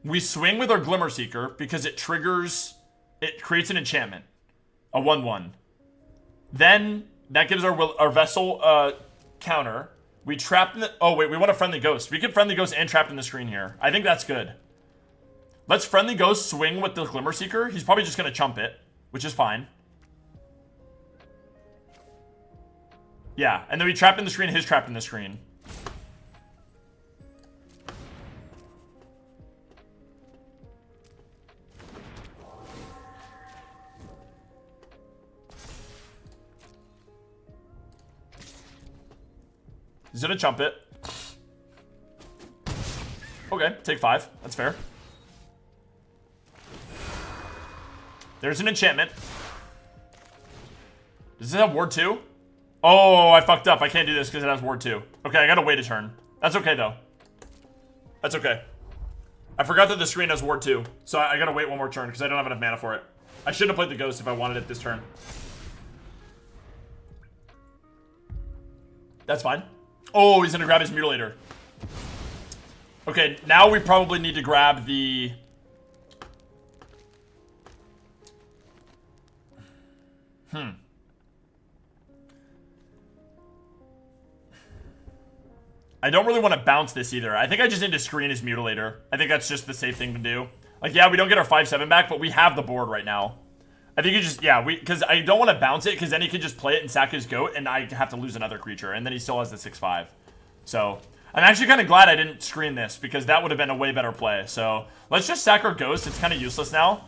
We swing with our Glimmer Seeker because it triggers... It creates an enchantment. A 1/1. Then that gives our Vessel counter. We trap in the... Oh, wait, we want a Friendly Ghost. We can Friendly Ghost and Trap in the Screen here. I think that's good. Let's Friendly Ghost swing with the Glimmer Seeker. He's probably just going to chump it, which is fine. Yeah, and then we Trap in the Screen, his Trap in the Screen. He's gonna chump it. Okay, take 5. That's fair. There's an enchantment. Does it have ward 2? Oh, I fucked up. I can't do this because it has ward 2. Okay, I gotta wait a turn. That's okay, though. That's okay. I forgot that the screen has ward 2. So I gotta wait one more turn because I don't have enough mana for it. I shouldn't have played the ghost if I wanted it this turn. That's fine. Oh, he's gonna grab his Mutilator. Okay, now we probably need to grab the... I don't really want to bounce this either. I think I just need to screen his Mutilator. I think that's just the safe thing to do. Like, yeah, we don't get our 5/7 back, but we have the board right now. I think you just, yeah, because I don't want to bounce it, because then he can just play it and sack his goat, and I have to lose another creature, and then he still has the 6/5. So, I'm actually kind of glad I didn't screen this, because that would have been a way better play. So, let's just sack our ghost. It's kind of useless now.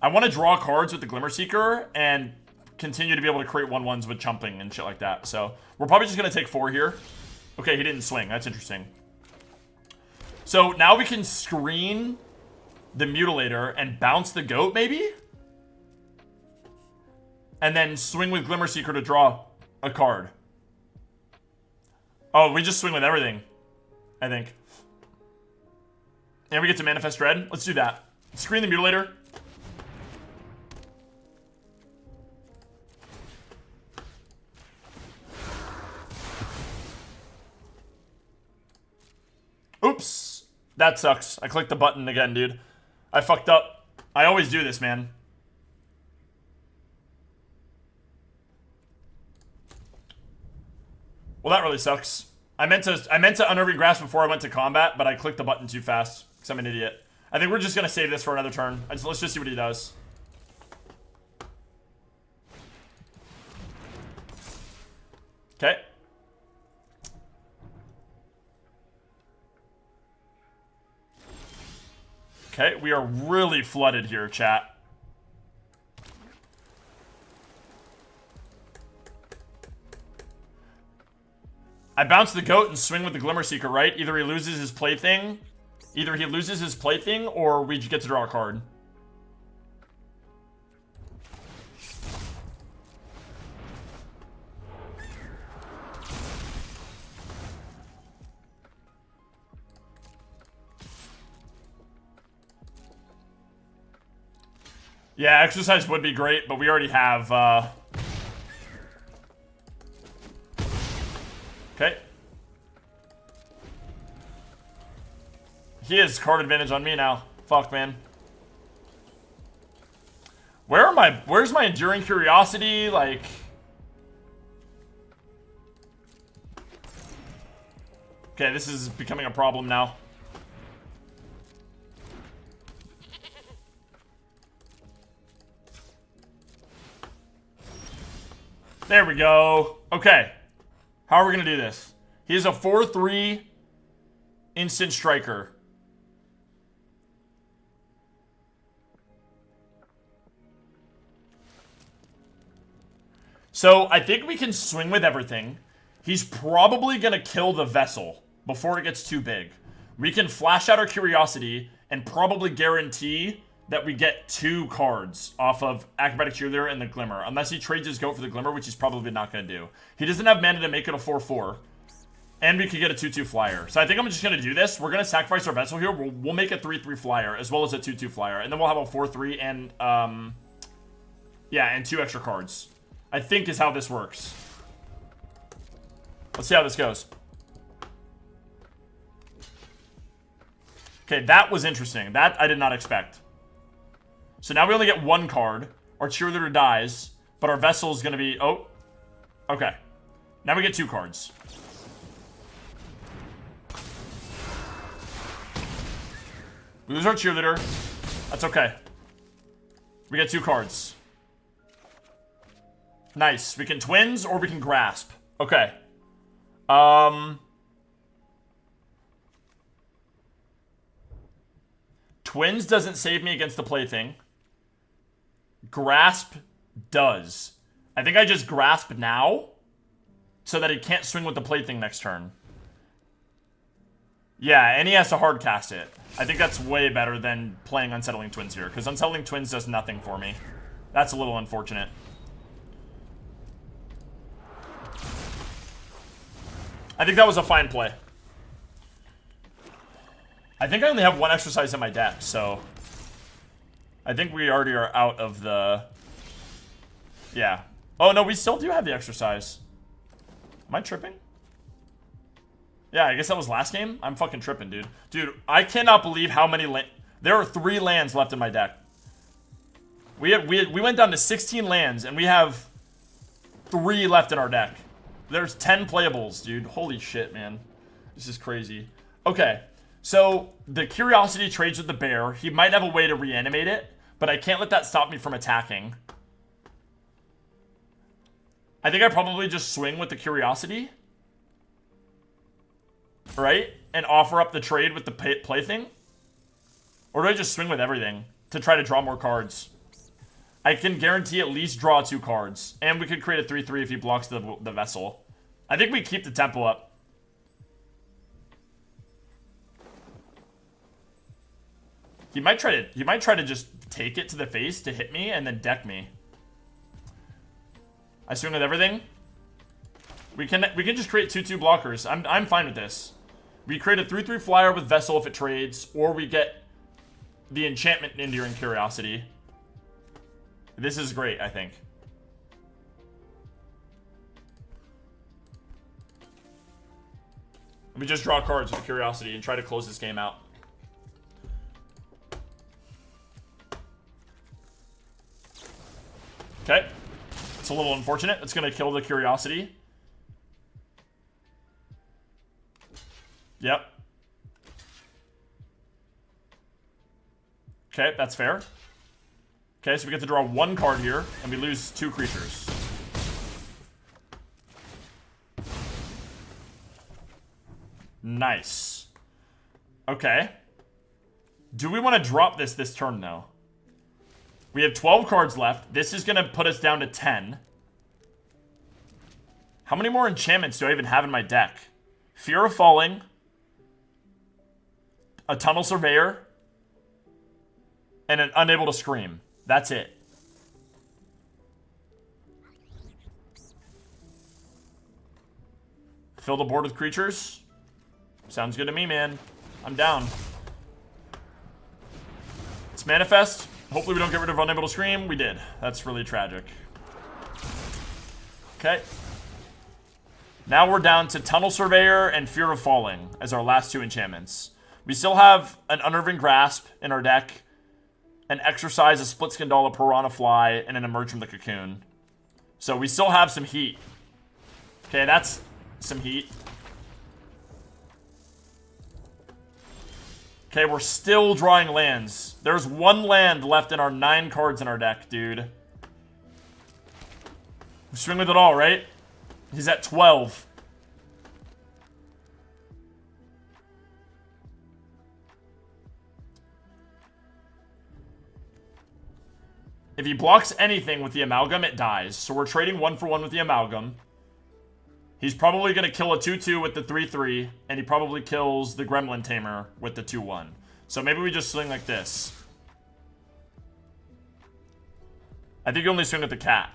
I want to draw cards with the Glimmer Seeker, and continue to be able to create 1/1s with chumping and shit like that. So, we're probably just going to take 4 here. Okay, he didn't swing. That's interesting. So now we can screen the Mutilator and bounce the goat, maybe? And then swing with Glimmerseeker to draw a card. Oh, we just swing with everything, I think. And we get to Manifest Dread. Let's do that. Screen the Mutilator. Oops. That sucks. I clicked the button again, dude. I fucked up. I always do this, man. Well, that really sucks. I meant to Unnerving Grasp before I went to combat, but I clicked the button too fast because I'm an idiot. I think we're just gonna save this for another turn. Let's just see what he does. Okay. Okay, we are really flooded here, chat. I bounce the goat and swing with the Glimmerseeker, right? Either he loses his plaything, or we get to draw a card. Yeah, exercise would be great, but we already have, okay. He has card advantage on me now. Fuck, man. Where's my Enduring Curiosity? Like... Okay, this is becoming a problem now. There we go. Okay. How are we going to do this? He is a 4/3 instant striker. So, I think we can swing with everything. He's probably going to kill the Vessel before it gets too big. We can flash out our Curiosity and probably guarantee that we get 2 cards off of Acrobatic Cheerleader and the Glimmer. Unless he trades his goat for the Glimmer, which he's probably not going to do. He doesn't have mana to make it a 4/4. And we could get a 2/2 flyer. So I think I'm just going to do this. We're going to sacrifice our Vessel here. We'll make a 3/3 flyer as well as a 2/2 flyer. And then we'll have a 4/3 and, yeah, and 2 extra cards. I think is how this works. Let's see how this goes. Okay, that was interesting. That I did not expect. So now we only get 1 card. Our Cheerleader dies, but our Vessel is going to be... Oh, okay. Now we get 2 cards. We lose our Cheerleader. That's okay. We get 2 cards. Nice. We can Twins or we can Grasp. Okay. Twins doesn't save me against the Plaything. Grasp does. I think I just Grasp now so that he can't swing with the Plaything next turn. Yeah, and he has to hard cast it. I think that's way better than playing Unsettling Twins here, because Unsettling Twins does nothing for me. That's a little unfortunate. I think that was a fine play. I think I only have 1 exercise in my deck, so... I think we already are out of the... Yeah. Oh, no, we still do have the exercise. Am I tripping? Yeah, I guess that was last game? I'm fucking tripping, dude. Dude, I cannot believe how many there are 3 lands left in my deck. We went down to 16 lands, and we have 3 left in our deck. There's 10 playables, dude. Holy shit, man. This is crazy. Okay, so the Curiosity trades with the bear. He might have a way to reanimate it, but I can't let that stop me from attacking. I think I probably just swing with the Curiosity. Right? And offer up the trade with the Plaything? Or do I just swing with everything to try to draw more cards? I can guarantee at least draw 2 cards. And we could create a 3/3 if he blocks the Vessel. I think we keep the tempo up. He might try to just take it to the face to hit me and then deck me. I swing with everything. We can just create 2/2 blockers. I'm fine with this. We create a 3/3 flyer with Vessel if it trades, or we get the enchantment Enduring Curiosity. This is great, I think. We just draw cards with Curiosity and try to close this game out. Okay. It's a little unfortunate. It's going to kill the Curiosity. Yep. Okay, that's fair. Okay, so we get to draw 1 card here, and we lose 2 creatures. Nice. Okay. Do we want to drop this turn, though? We have 12 cards left. This is going to put us down to 10. How many more enchantments do I even have in my deck? Fear of Falling. A Tunnel Surveyor. And an Unable to Scream. That's it. Fill the board with creatures. Sounds good to me, man. I'm down. Let's manifest. Hopefully we don't get rid of Unable to Scream. We did. That's really tragic. Okay. Now we're down to Tunnel Surveyor and Fear of Falling as our last 2 enchantments. We still have an Unnerving Grasp in our deck, an Exercise, a Split Skandal, a Piranha Fly, and an Emerge from the Cocoon. So we still have some heat. Okay, that's some heat. Okay, we're still drawing lands. There's 1 land left in our 9 cards in our deck, dude. We swing with it all, right? He's at 12. If he blocks anything with the Amalgam, it dies. So we're trading 1 for 1 with the Amalgam. He's probably going to kill a 2/2 with the 3/3, and he probably kills the Gremlin Tamer with the 2/1. So maybe we just swing like this. I think you only swing with the cat.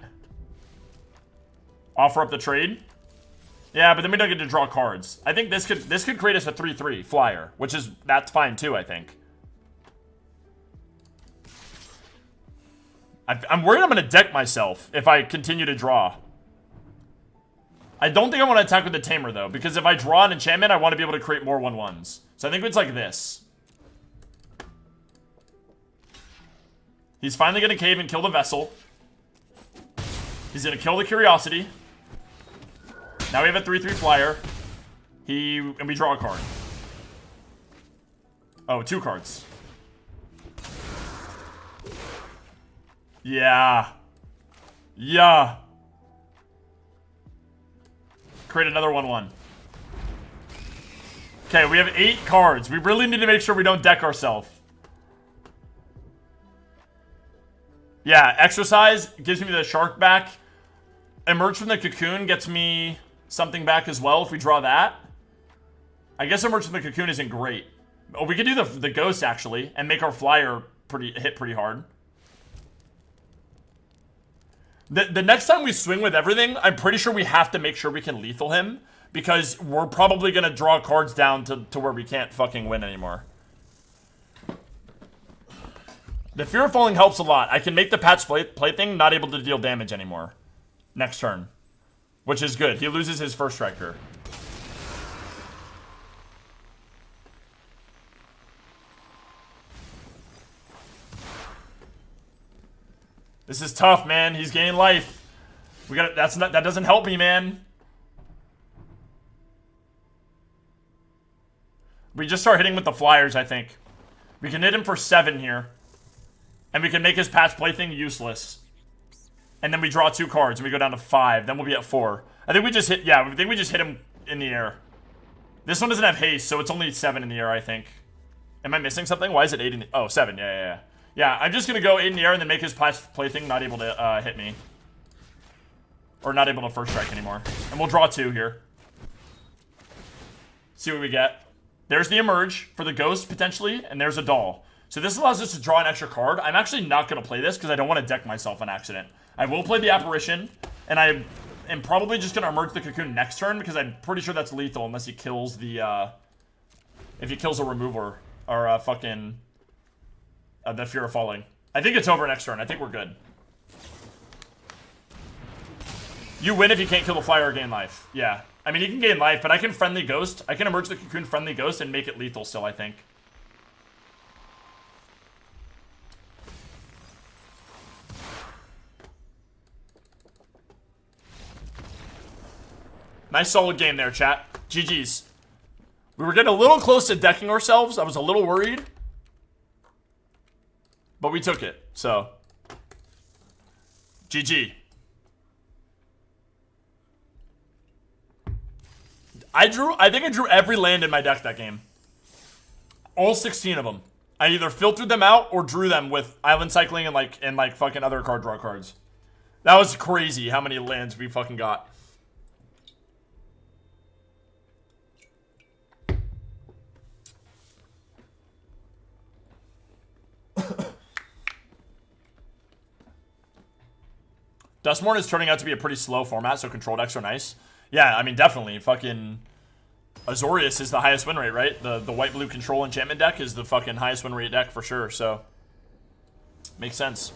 Offer up the trade. Yeah, but then we don't get to draw cards. I think this could create us a 3/3 flyer, that's fine too, I think. I'm worried I'm going to deck myself if I continue to draw. I don't think I want to attack with the Tamer, though, because if I draw an enchantment, I want to be able to create more 1/1s. So I think it's like this. He's finally going to cave and kill the Vessel. He's going to kill the Curiosity. Now we have a 3/3 flyer. And we draw a card. Oh, 2 cards. Yeah. Yeah. Create another 1/1. Okay, we have 8 cards. We really need to make sure we don't deck ourselves. Yeah, Exercise gives me the Shark back. Emerge from the Cocoon gets me something back as well if we draw that. I guess Emerge from the Cocoon isn't great. Oh, we could do the Ghost, actually, and make our flyer hit pretty hard. The next time we swing with everything, I'm pretty sure we have to make sure we can lethal him, because we're probably going to draw cards down to where we can't fucking win anymore. The Fear of Falling helps a lot. I can make the Patch Plaything not able to deal damage anymore next turn, which is good. He loses his first striker. This is tough, man. He's gaining life. That doesn't help me, man. We just start hitting with the flyers, I think. We can hit him for 7 here. And we can make his Patch Plaything useless. And then we draw 2 cards and we go down to 5. Then we'll be at 4. I think we just hit him in the air. This one doesn't have haste, so it's only 7 in the air, I think. Am I missing something? Why is it 8 in the... Oh, 7. Yeah. Yeah, I'm just going to go 8 in the air and then make his Plaything not able to hit me. Or not able to first strike anymore. And we'll draw 2 here. See what we get. There's the Emerge for the Ghost, potentially. And there's a Doll. So this allows us to draw an extra card. I'm actually not going to play this because I don't want to deck myself on accident. I will play the Apparition, and I am probably just going to emerge the Cocoon next turn because I'm pretty sure that's lethal unless he kills the, if he kills a remover or fucking the Fear of Falling. I think it's over next turn. I think we're good. You win if you can't kill the flyer or gain life. Yeah. I mean, he can gain life, but I can Friendly Ghost. I can emerge the Cocoon Friendly Ghost and make it lethal still, I think. Nice solid game there, chat. GG's. We were getting a little close to decking ourselves. I was a little worried. But we took it, so. GG. I think I drew every land in my deck that game. All 16 of them. I either filtered them out or drew them with Island Cycling and like fucking other card draw cards. That was crazy how many lands we fucking got. Duskmourn is turning out to be a pretty slow format, so control decks are nice. Yeah, I mean, definitely. Fucking Azorius is the highest win rate, right? The white-blue control enchantment deck is the fucking highest win rate deck for sure, so. Makes sense.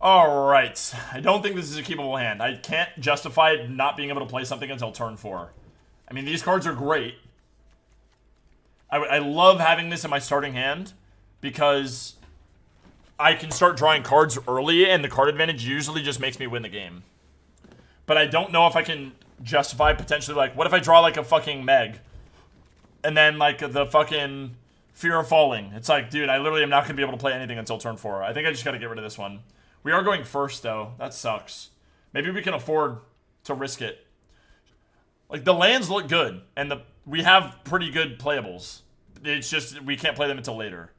Alright. I don't think this is a keepable hand. I can't justify not being able to play something until turn 4. I mean, these cards are great. I love having this in my starting hand because I can start drawing cards early, and the card advantage usually just makes me win the game. But I don't know if I can justify potentially, like, what if I draw, like, a fucking Meg? And then, like, the fucking Fear of Falling. It's like, dude, I literally am not going to be able to play anything until turn 4. I think I just got to get rid of this one. We are going first, though. That sucks. Maybe we can afford to risk it. Like, the lands look good, and we have pretty good playables. It's just, we can't play them until later.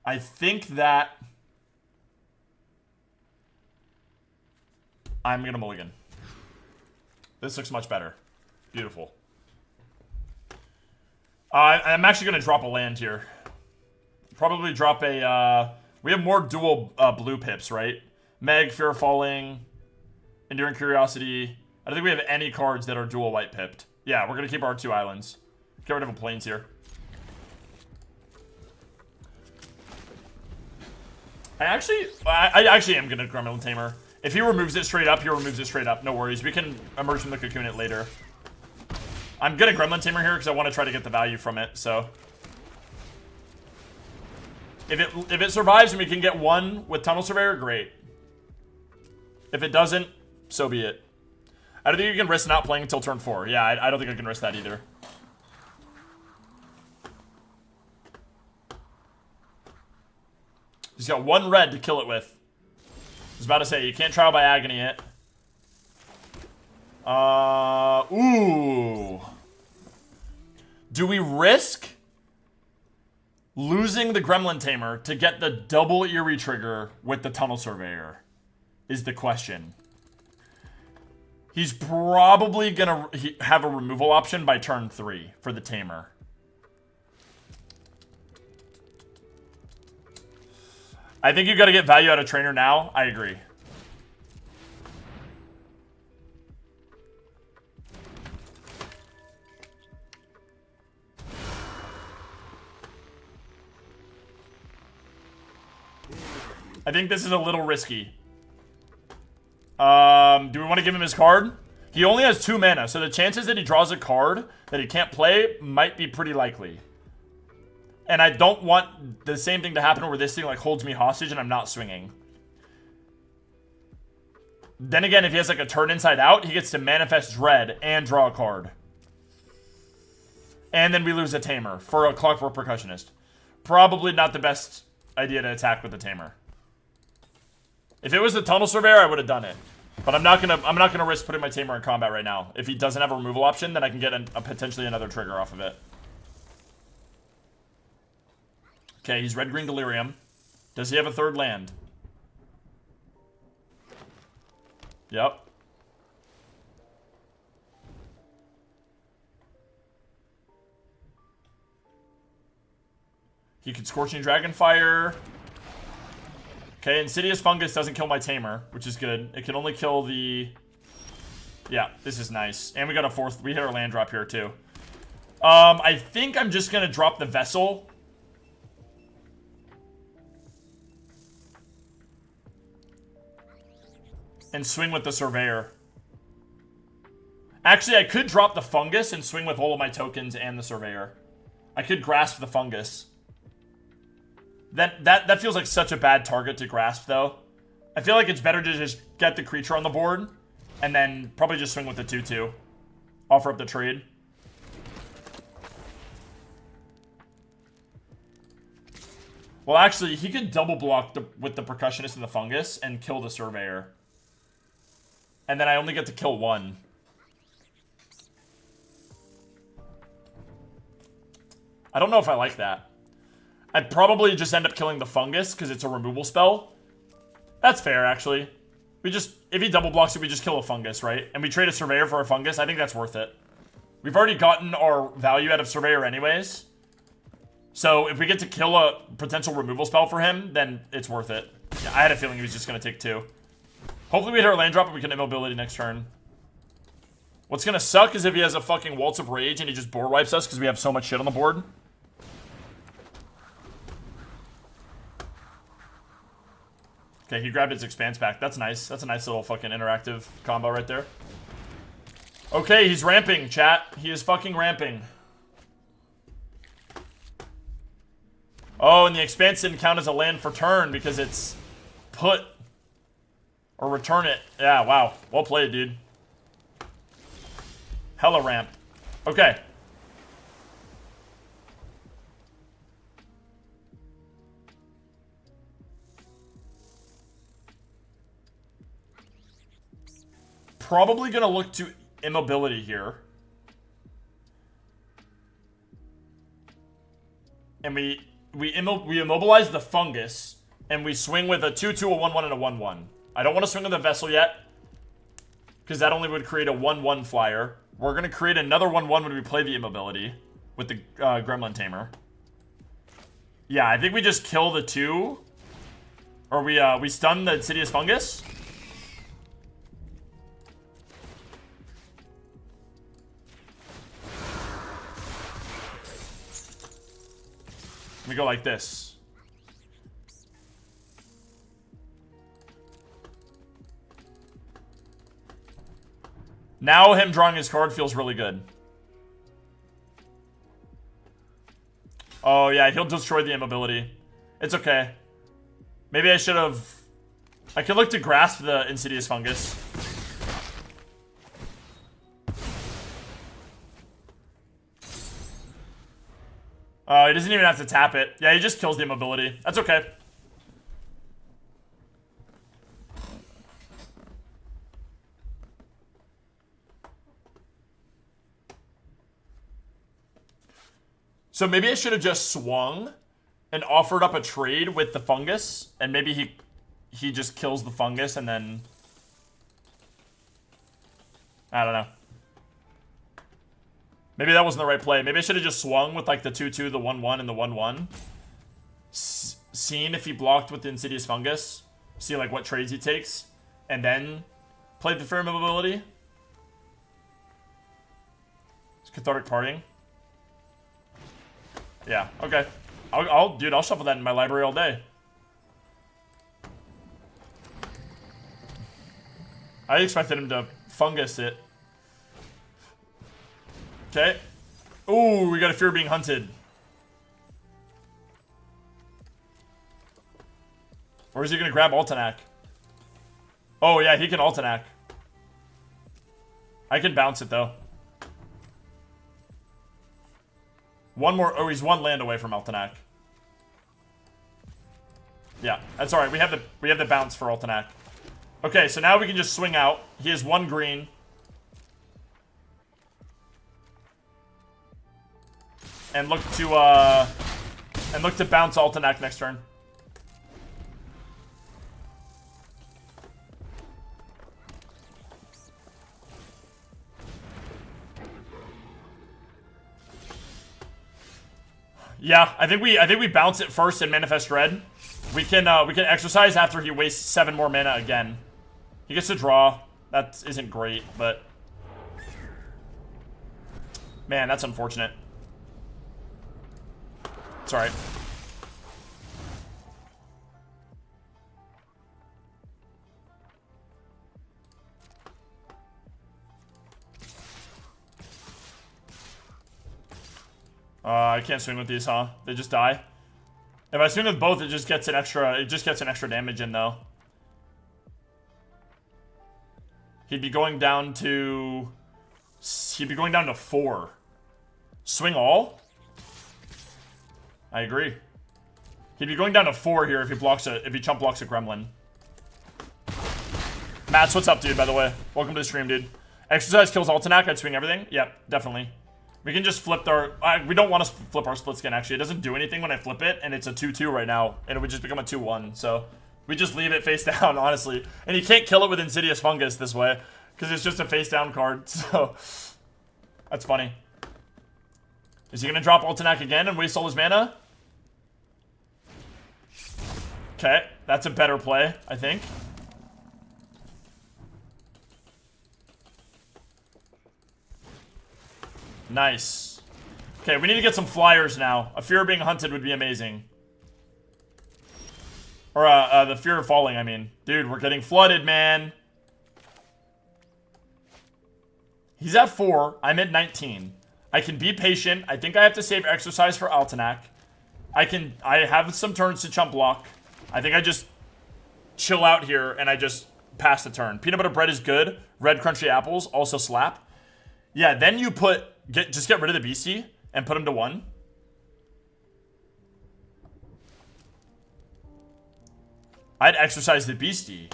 I think that I'm going to mulligan. This looks much better. Beautiful. I'm actually going to drop a land here. Probably drop a, we have more dual blue pips, right? Meg, Fear of Falling, Enduring Curiosity. I don't think we have any cards that are dual white pipped. Yeah, we're going to keep our 2 islands. Get rid of a plains here. I actually am going to Gremlin Tamer. If he removes it straight up, he removes it straight up. No worries. We can emerge from the Cocoon it later. I'm going to Gremlin Tamer here because I want to try to get the value from it, so. If it survives and we can get 1 with Tunnel Surveyor, great. If it doesn't, so be it. I don't think you can risk not playing until turn 4. Yeah, I don't think I can risk that either. He's got 1 red to kill it with. I was about to say, you can't Trial by Agony it. Ooh. Do we risk losing the Gremlin Tamer to get the double Eerie trigger with the Tunnel Surveyor? Is the question. He's probably gonna have a removal option by turn 3 for the Tamer. I think you got to get value out of Trainer now. I agree. I think this is a little risky. Do we want to give him his card? He only has 2 mana, so the chances that he draws a card that he can't play might be pretty likely. And I don't want the same thing to happen where this thing like holds me hostage and I'm not swinging. Then again, if he has like a turn inside out, he gets to manifest Dread and draw a card. And then we lose a Tamer for a Clockwork Percussionist. Probably not the best idea to attack with the Tamer. If it was the Tunnel Surveyor, I would have done it. But I'm not gonna risk putting my Tamer in combat right now. If he doesn't have a removal option, then I can get potentially another trigger off of it. Okay, he's red-green Delirium. Does he have a 3rd land? Yep. He could Scorching Dragonfire. Okay, Insidious Fungus doesn't kill my Tamer, which is good. It can only kill the... Yeah, this is nice. And we got a fourth. We hit our land drop here, too. I think I'm just going to drop the Vessel. And swing with the Surveyor. Actually, I could drop the Fungus and swing with all of my tokens and the Surveyor. I could grasp the Fungus. That feels like such a bad target to grasp, though. I feel like it's better to just get the creature on the board and then probably just swing with the 2/2. Offer up the trade. Well, actually, he could double block with the Percussionist and the Fungus and kill the Surveyor. And then I only get to kill one. I don't know if I like that. I'd probably just end up killing the Fungus because it's a removal spell. That's fair, actually. If he double blocks it, we just kill a Fungus, right? And we trade a Surveyor for a Fungus. I think that's worth it. We've already gotten our value out of Surveyor anyways. So if we get to kill a potential removal spell for him, then it's worth it. Yeah, I had a feeling he was just going to take 2. Hopefully we hit our land drop and we can immobility next turn. What's going to suck is if he has a fucking Waltz of Rage and he just board wipes us because we have so much shit on the board. Okay, he grabbed his Expanse back. That's nice. That's a nice little fucking interactive combo right there. Okay, he's ramping, chat. He is fucking ramping. Oh, and the Expanse didn't count as a land for turn because it's put or return it. Yeah, wow. Well played, dude. Hella ramp. Okay. Probably gonna look to immobility here. And we immobilize the Fungus, and we swing with a 2/2, a 1/1, and a 1/1. I don't want to swing with the Vessel yet, because that only would create a 1/1 flyer. We're going to create another 1/1 when we play the immobility with the Gremlin Tamer. Yeah, I think we just kill the 2, or we stun the Insidious Fungus. We go like this. Now him drawing his card feels really good. Oh yeah, he'll destroy the immobility. It's okay. Maybe I should have... I could look to grasp the Insidious Fungus. He doesn't even have to tap it. Yeah, he just kills the immobility. That's okay. So maybe I should have just swung and offered up a trade with the Fungus, and maybe he just kills the Fungus and then... I don't know. Maybe that wasn't the right play. Maybe I should have just swung with like the 2/2, the 1/1, and the 1/1. Seen if he blocked with the Insidious Fungus. See like what trades he takes. And then played the Fair Mobility. It's Cathartic Parting. Yeah, okay. Dude, I'll shuffle that in my library all day. I expected him to Fungus it. Okay. Ooh, we got a Fear of Being Hunted. Or is he going to grab Altenac? Oh, yeah, he can Altenac. I can bounce it, though. One more. Oh, he's one land away from Altenac. Yeah, that's all right. We have the bounce for Altenac. Okay, so now we can just swing out. He has 1 green. And look to bounce Altenac next turn. Yeah, I think we bounce it first and manifest red. We can exercise after he wastes 7 more mana again. He gets to draw. That isn't great, but man, that's unfortunate. It's alright. I can't swing with these, huh? They just die. If I swing with both, it just gets an extra damage in though. He'd be going down to 4. Swing all? I agree. He'd be going down to 4 here if he chump blocks a gremlin. Mats, what's up, dude, by the way? Welcome to the stream, dude. Exercise kills Altanak, I'd swing everything. Yep, definitely. We can just flip our... we don't want to flip our split skin, actually. It doesn't do anything when I flip it, and it's a 2-2 right now. And it would just become a 2-1, so... We just leave it face down, honestly. And you can't kill it with Insidious Fungus this way, because it's just a face down card, so... That's funny. Is he going to drop Altanak again and waste all his mana? Okay, that's a better play, I think. Nice. Okay, we need to get some flyers now. A fear of being hunted would be amazing. Or, the fear of falling, I mean. Dude, we're getting flooded, man. He's at 4. I'm at 19. I can be patient. I think I have to save exercise for Altanak. I have some turns to chump block. I think I just chill out here and I just pass the turn. Peanut butter bread is good. Red crunchy apples also slap. Yeah, then you just get rid of the beastie and put him to 1. I'd exercise the beastie.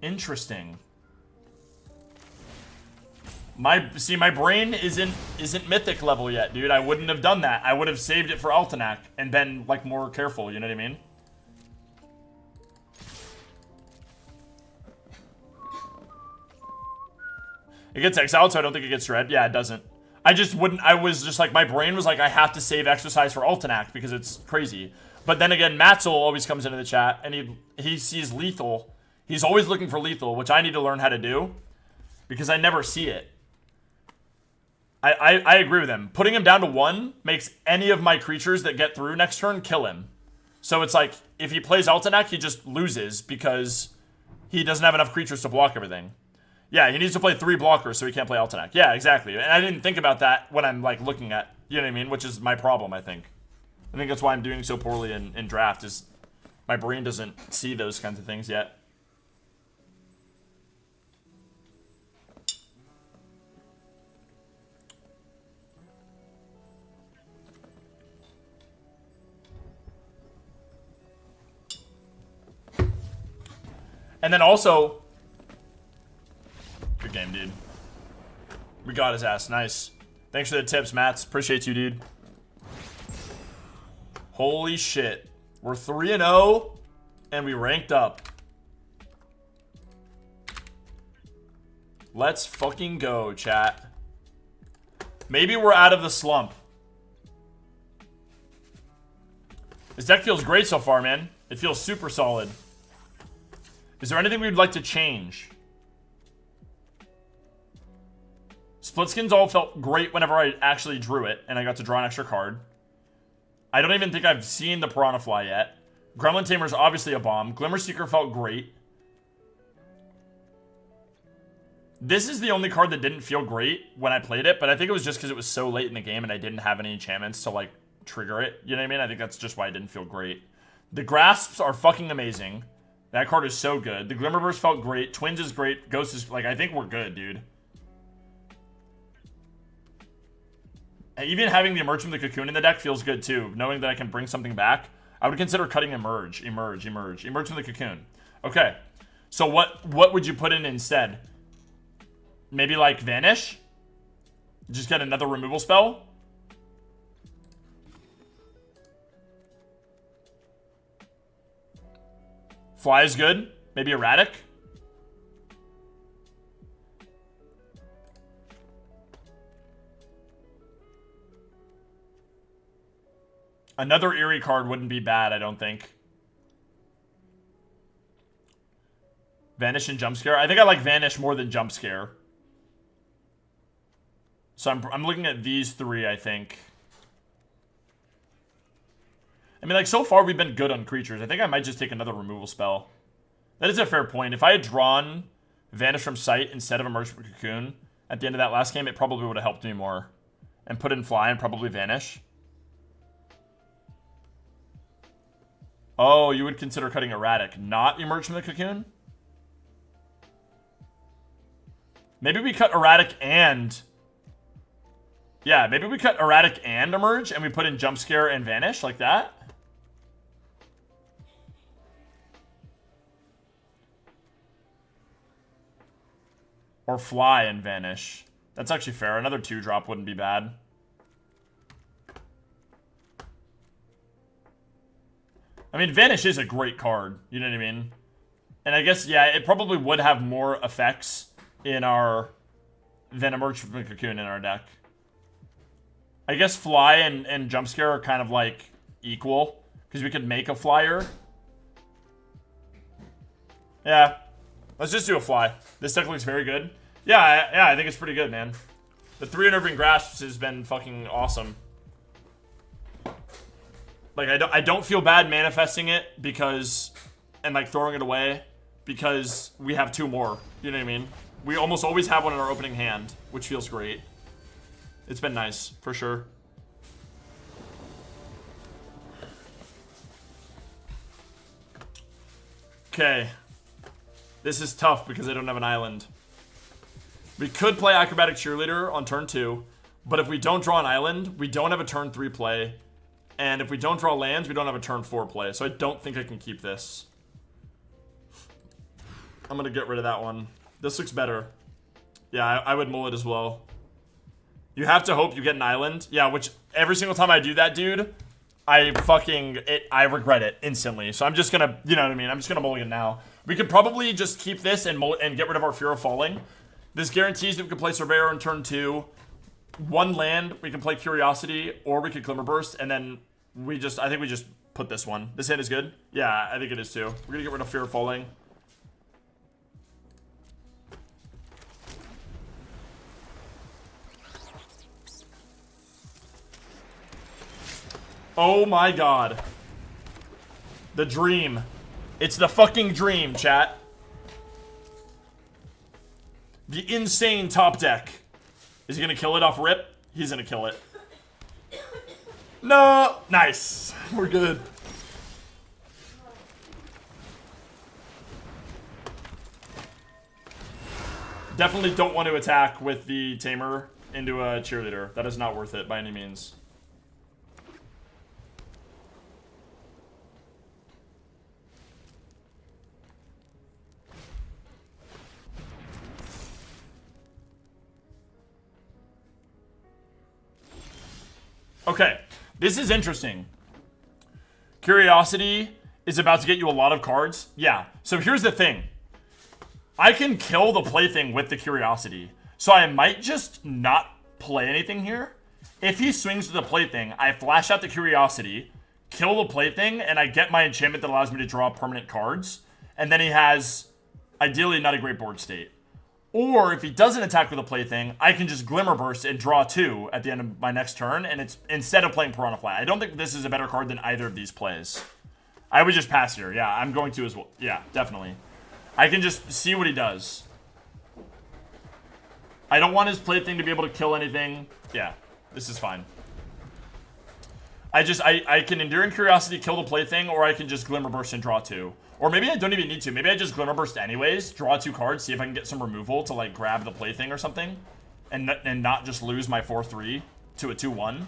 Interesting. My brain isn't mythic level yet, dude. I wouldn't have done that. I would have saved it for Altanak and been like more careful, you know what I mean? It gets exiled, so I don't think it gets red. Yeah, it doesn't. I just wouldn't. I was just like, my brain was like, I have to save exercise for Altanak because it's crazy. But then again, Matzel always comes into the chat and he sees lethal. He's always looking for lethal, which I need to learn how to do because I never see it. I agree with him. Putting him down to 1 makes any of my creatures that get through next turn kill him. So it's like, if he plays Altanak, he just loses because he doesn't have enough creatures to block everything. Yeah, he needs to play 3 blockers so he can't play Altanak. Yeah, exactly. And I didn't think about that when I'm like looking at, you know what I mean? Which is my problem, I think. I think that's why I'm doing so poorly in draft is my brain doesn't see those kinds of things yet. And then also, good game, dude. We got his ass. Nice. Thanks for the tips, Mats. Appreciate you, dude. Holy shit. We're 3-0, and we ranked up. Let's fucking go, chat. Maybe we're out of the slump. This deck feels great so far, man. It feels super solid. Is there anything we'd like to change? Split skins all felt great whenever I actually drew it, and I got to draw an extra card. I don't even think I've seen the Piranha Fly yet. Gremlin Tamer is obviously a bomb. Glimmer Seeker felt great. This is the only card that didn't feel great when I played it, but I think it was just because it was so late in the game and I didn't have any enchantments to, like, trigger it. You know what I mean? I think that's just why it didn't feel great. The Grasps are fucking amazing. That card is so good. The Glimmerburst felt great. Twins is great. Ghost is, like, I think we're good, dude. And even having the Emerge from the Cocoon in the deck feels good, too. Knowing that I can bring something back. I would consider cutting Emerge. Emerge from the Cocoon. Okay. So what would you put in instead? Maybe, like, Vanish? Just get another removal spell? Fly is good. Maybe Erratic. Another Eerie card wouldn't be bad, I don't think. Vanish and Jump Scare. I think I like Vanish more than Jump Scare. So I'm looking at these three, I think. I mean, like, so far we've been good on creatures. I think I might just take another removal spell. That is a fair point. If I had drawn Vanish from Sight instead of Emerge from Cocoon at the end of that last game, it probably would have helped me more. And put in Fly and probably Vanish. Oh, you would consider cutting Erratic, not Emerge from the Cocoon? Maybe we cut Erratic and... Yeah, maybe we cut Erratic and Emerge, and we put in Jump Scare and Vanish, like that. Or Fly and Vanish. That's actually fair. Another 2-drop wouldn't be bad. I mean, Vanish is a great card. You know what I mean? And I guess, yeah, it probably would have more effects in our... than Emerge from the Cocoon in our deck. I guess Fly and Jump Scare are kind of, like, equal. Because we could make a Flyer. Yeah. Let's just do a Fly. This deck looks very good. Yeah, I think it's pretty good, man. The 3 Unnerving Grasps has been fucking awesome. Like, I don't feel bad manifesting it because... and, like, throwing it away because we have 2 more. You know what I mean? We almost always have one in our opening hand, which feels great. It's been nice, for sure. Okay. This is tough because I don't have an island. We could play Acrobatic Cheerleader on turn 2, but if we don't draw an island, we don't have a turn 3 play. And if we don't draw lands, we don't have a turn 4 play. So I don't think I can keep this. I'm going to get rid of that one. This looks better. Yeah, I would mull it as well. You have to hope you get an island. Yeah, which every single time I do that, dude, I regret it instantly. So I'm just going to, you know what I mean? I'm just going to mulligan now. We could probably just keep this and get rid of our Fear of Falling. This guarantees that we can play Surveyor on turn 2. 1 land, we can play Curiosity, or we could Glimmerburst, and then I think we just put this one. This hand is good? Yeah, I think it is too. We're gonna get rid of Fear of Falling. Oh my god. The dream. It's the fucking dream, chat. The insane top deck. Is he gonna kill it off rip? He's gonna kill it. No! Nice. We're good. Definitely don't want to attack with the Tamer into a Cheerleader. That is not worth it by any means. Okay, this is interesting. Curiosity is about to get you a lot of cards. Yeah, so here's the thing. I can kill the Plaything with the Curiosity. So I might just not play anything here. If he swings to the Plaything, I flash out the Curiosity, kill the Plaything, and I get my enchantment that allows me to draw permanent cards. And then he has, ideally, not a great board state. Or if he doesn't attack with a Plaything, I can just Glimmer Burst and draw 2 at the end of my next turn, and it's instead of playing Piranha Flat. I don't think this is a better card than either of these plays. I would just pass here. Yeah, I'm going to as well. Yeah, definitely. I can just see what he does. I don't want his Plaything to be able to kill anything. Yeah, this is fine. I can Enduring Curiosity, kill the Plaything, or I can just Glimmer Burst and draw 2. Or maybe I don't even need to. Maybe I just Glimmer Burst anyways, draw 2 cards, see if I can get some removal to, like, grab the Plaything or something. And not just lose my 4-3 to a 2-1.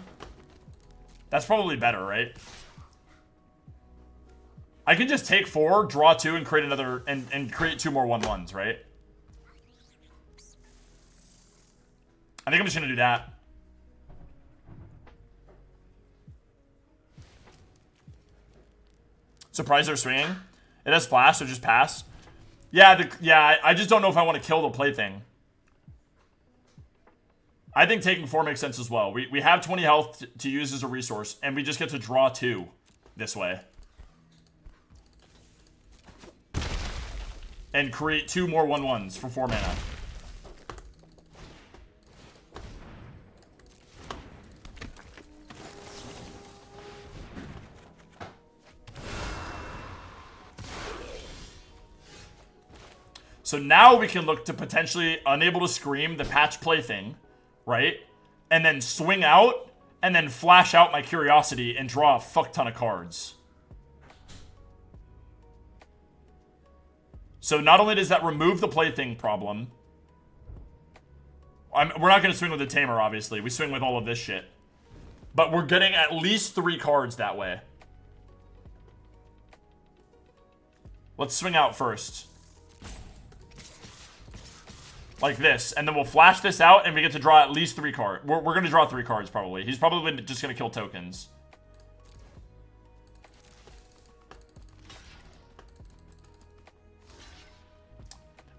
That's probably better, right? I can just take 4, draw 2, and create another, and create 2 more 1-1s, right? I think I'm just gonna do that. Surprised they're swinging. It has flash, so just pass. Yeah, I just don't know if I want to kill the Plaything. I think taking 4 makes sense as well. We have 20 health to use as a resource, and we just get to draw 2 this way. And create 2 more 1/1s for 4 mana. So now we can look to potentially Unable to Scream the patch play thing, right? And then swing out, and then flash out my Curiosity and draw a fuck ton of cards. So not only does that remove the plaything problem, we're not going to swing with the Tamer, obviously. We swing with all of this shit. But we're getting at least 3 cards that way. Let's swing out first. Like this. And then we'll flash this out, and we get to draw at least 3 cards. We're going to draw 3 cards, probably. He's probably just going to kill tokens.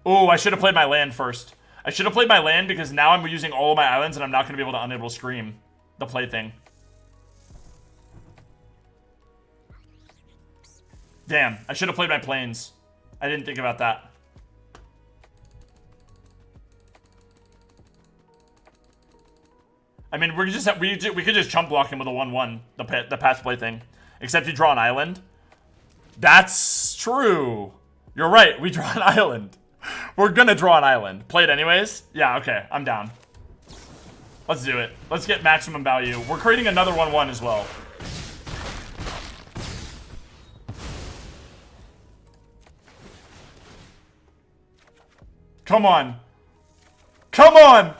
Oh, I should have played my land first. I should have played my land because now I'm using all of my islands and I'm not going to be able to Unable to Scream the plaything. Damn, I should have played my plains. I didn't think about that. I mean, we could just chump block him with a 1/1, the patch plaything. Except you draw an island. That's true. You're right, we draw an island. We're gonna draw an island. Play it anyways? Yeah, okay, I'm down. Let's do it. Let's get maximum value. We're creating another 1/1 as well. Come on. Come on!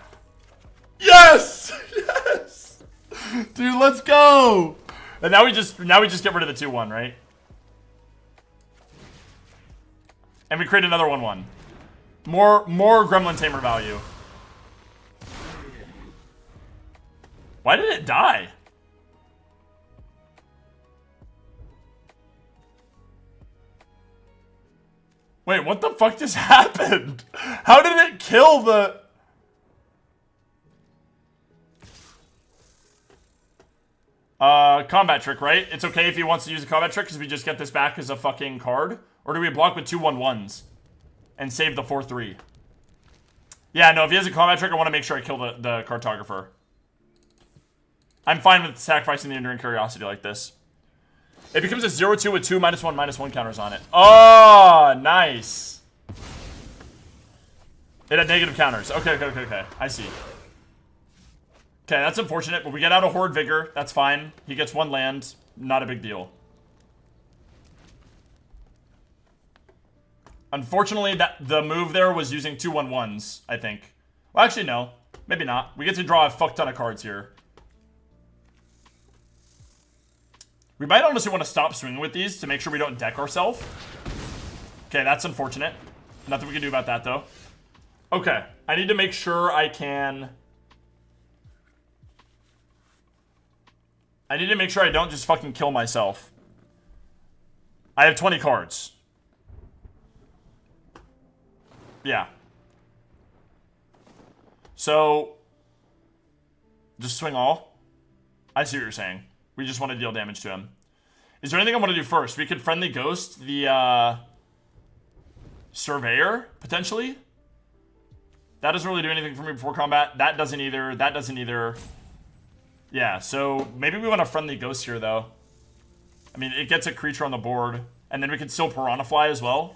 Yes! Yes! Dude, let's go! And now we just get rid of the 2/1, right? And we create another 1/1. More Gremlin Tamer value. Why did it die? Wait, what the fuck just happened? How did it kill the... Combat trick, right? It's okay if he wants to use a combat trick because we just get this back as a fucking card? Or do we block with 2 1/1s? And save the 4/3. Yeah, no, if he has a combat trick, I want to make sure I kill the cartographer. I'm fine with sacrificing the Enduring Curiosity like this. It becomes a 0/2 with 2 -1/-1 counters on it. Oh, nice. It had negative counters. Okay. I see. Okay, that's unfortunate, but we get out a Horde Vigor. That's fine. He gets 1 land. Not a big deal. Unfortunately, the move there was using 2 1/1s, I think. Well, actually, no. Maybe not. We get to draw a fuck ton of cards here. We might honestly want to stop swinging with these to make sure we don't deck ourselves. Okay, that's unfortunate. Nothing we can do about that, though. Okay, I need to make sure I can... I need to make sure I don't just fucking kill myself. I have 20 cards. Yeah. So, just swing all? I see what you're saying. We just want to deal damage to him. Is there anything I want to do first? We could Friendly Ghost the, Surveyor, potentially? That doesn't really do anything for me before combat. That doesn't either. That doesn't either. Yeah, so maybe we want a Friendly Ghost here, though. I mean, it gets a creature on the board. And then we can still Piranha Fly as well.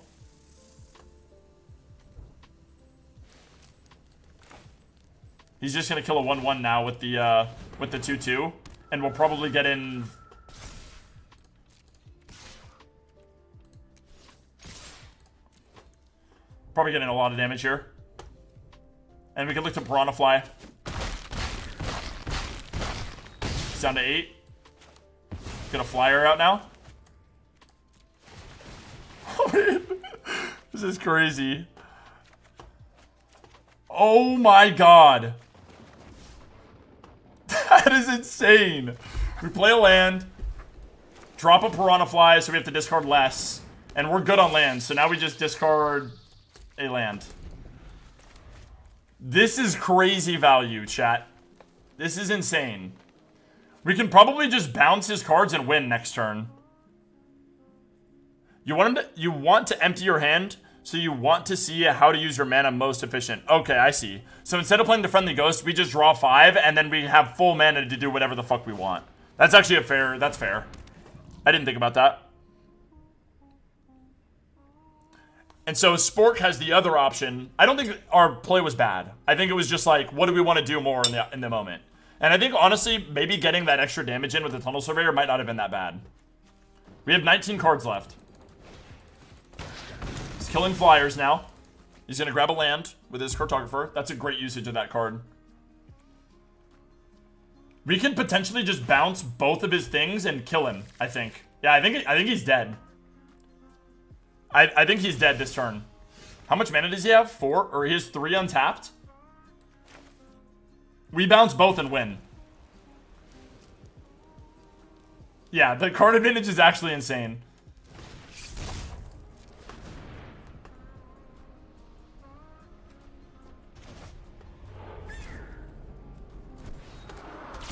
He's just gonna kill a 1/1 now with the 2/2, and we'll probably get in. Probably getting a lot of damage here, and we can look to Piranha Fly. It's down to 8. Get a flyer out now. Oh man, this is crazy. Oh my god. That is insane. We play a land, drop a Piranha Fly, so we have to discard less, and we're good on land. So now we just discard a land. This is crazy value, chat. This is insane. We can probably just bounce his cards and win next turn. You want to empty your hand, so you want to see how to use your mana most efficient. Okay, I see. So instead of playing the Friendly Ghost, we just draw 5, and then we have full mana to do whatever the fuck we want. That's actually that's fair. I didn't think about that. And so Spork has the other option. I don't think our play was bad. I think it was just like, what do we want to do more in the moment? And I think, honestly, maybe getting that extra damage in with the Tunnel Surveyor might not have been that bad. We have 19 cards left. He's killing flyers now. He's going to grab a land with his Cartographer. That's a great usage of that card. We can potentially just bounce both of his things and kill him, I think. Yeah, I think he's dead. I think he's dead this turn. How much mana does he have? 4? Or he has 3 untapped? We bounce both and win. Yeah, the card advantage is actually insane.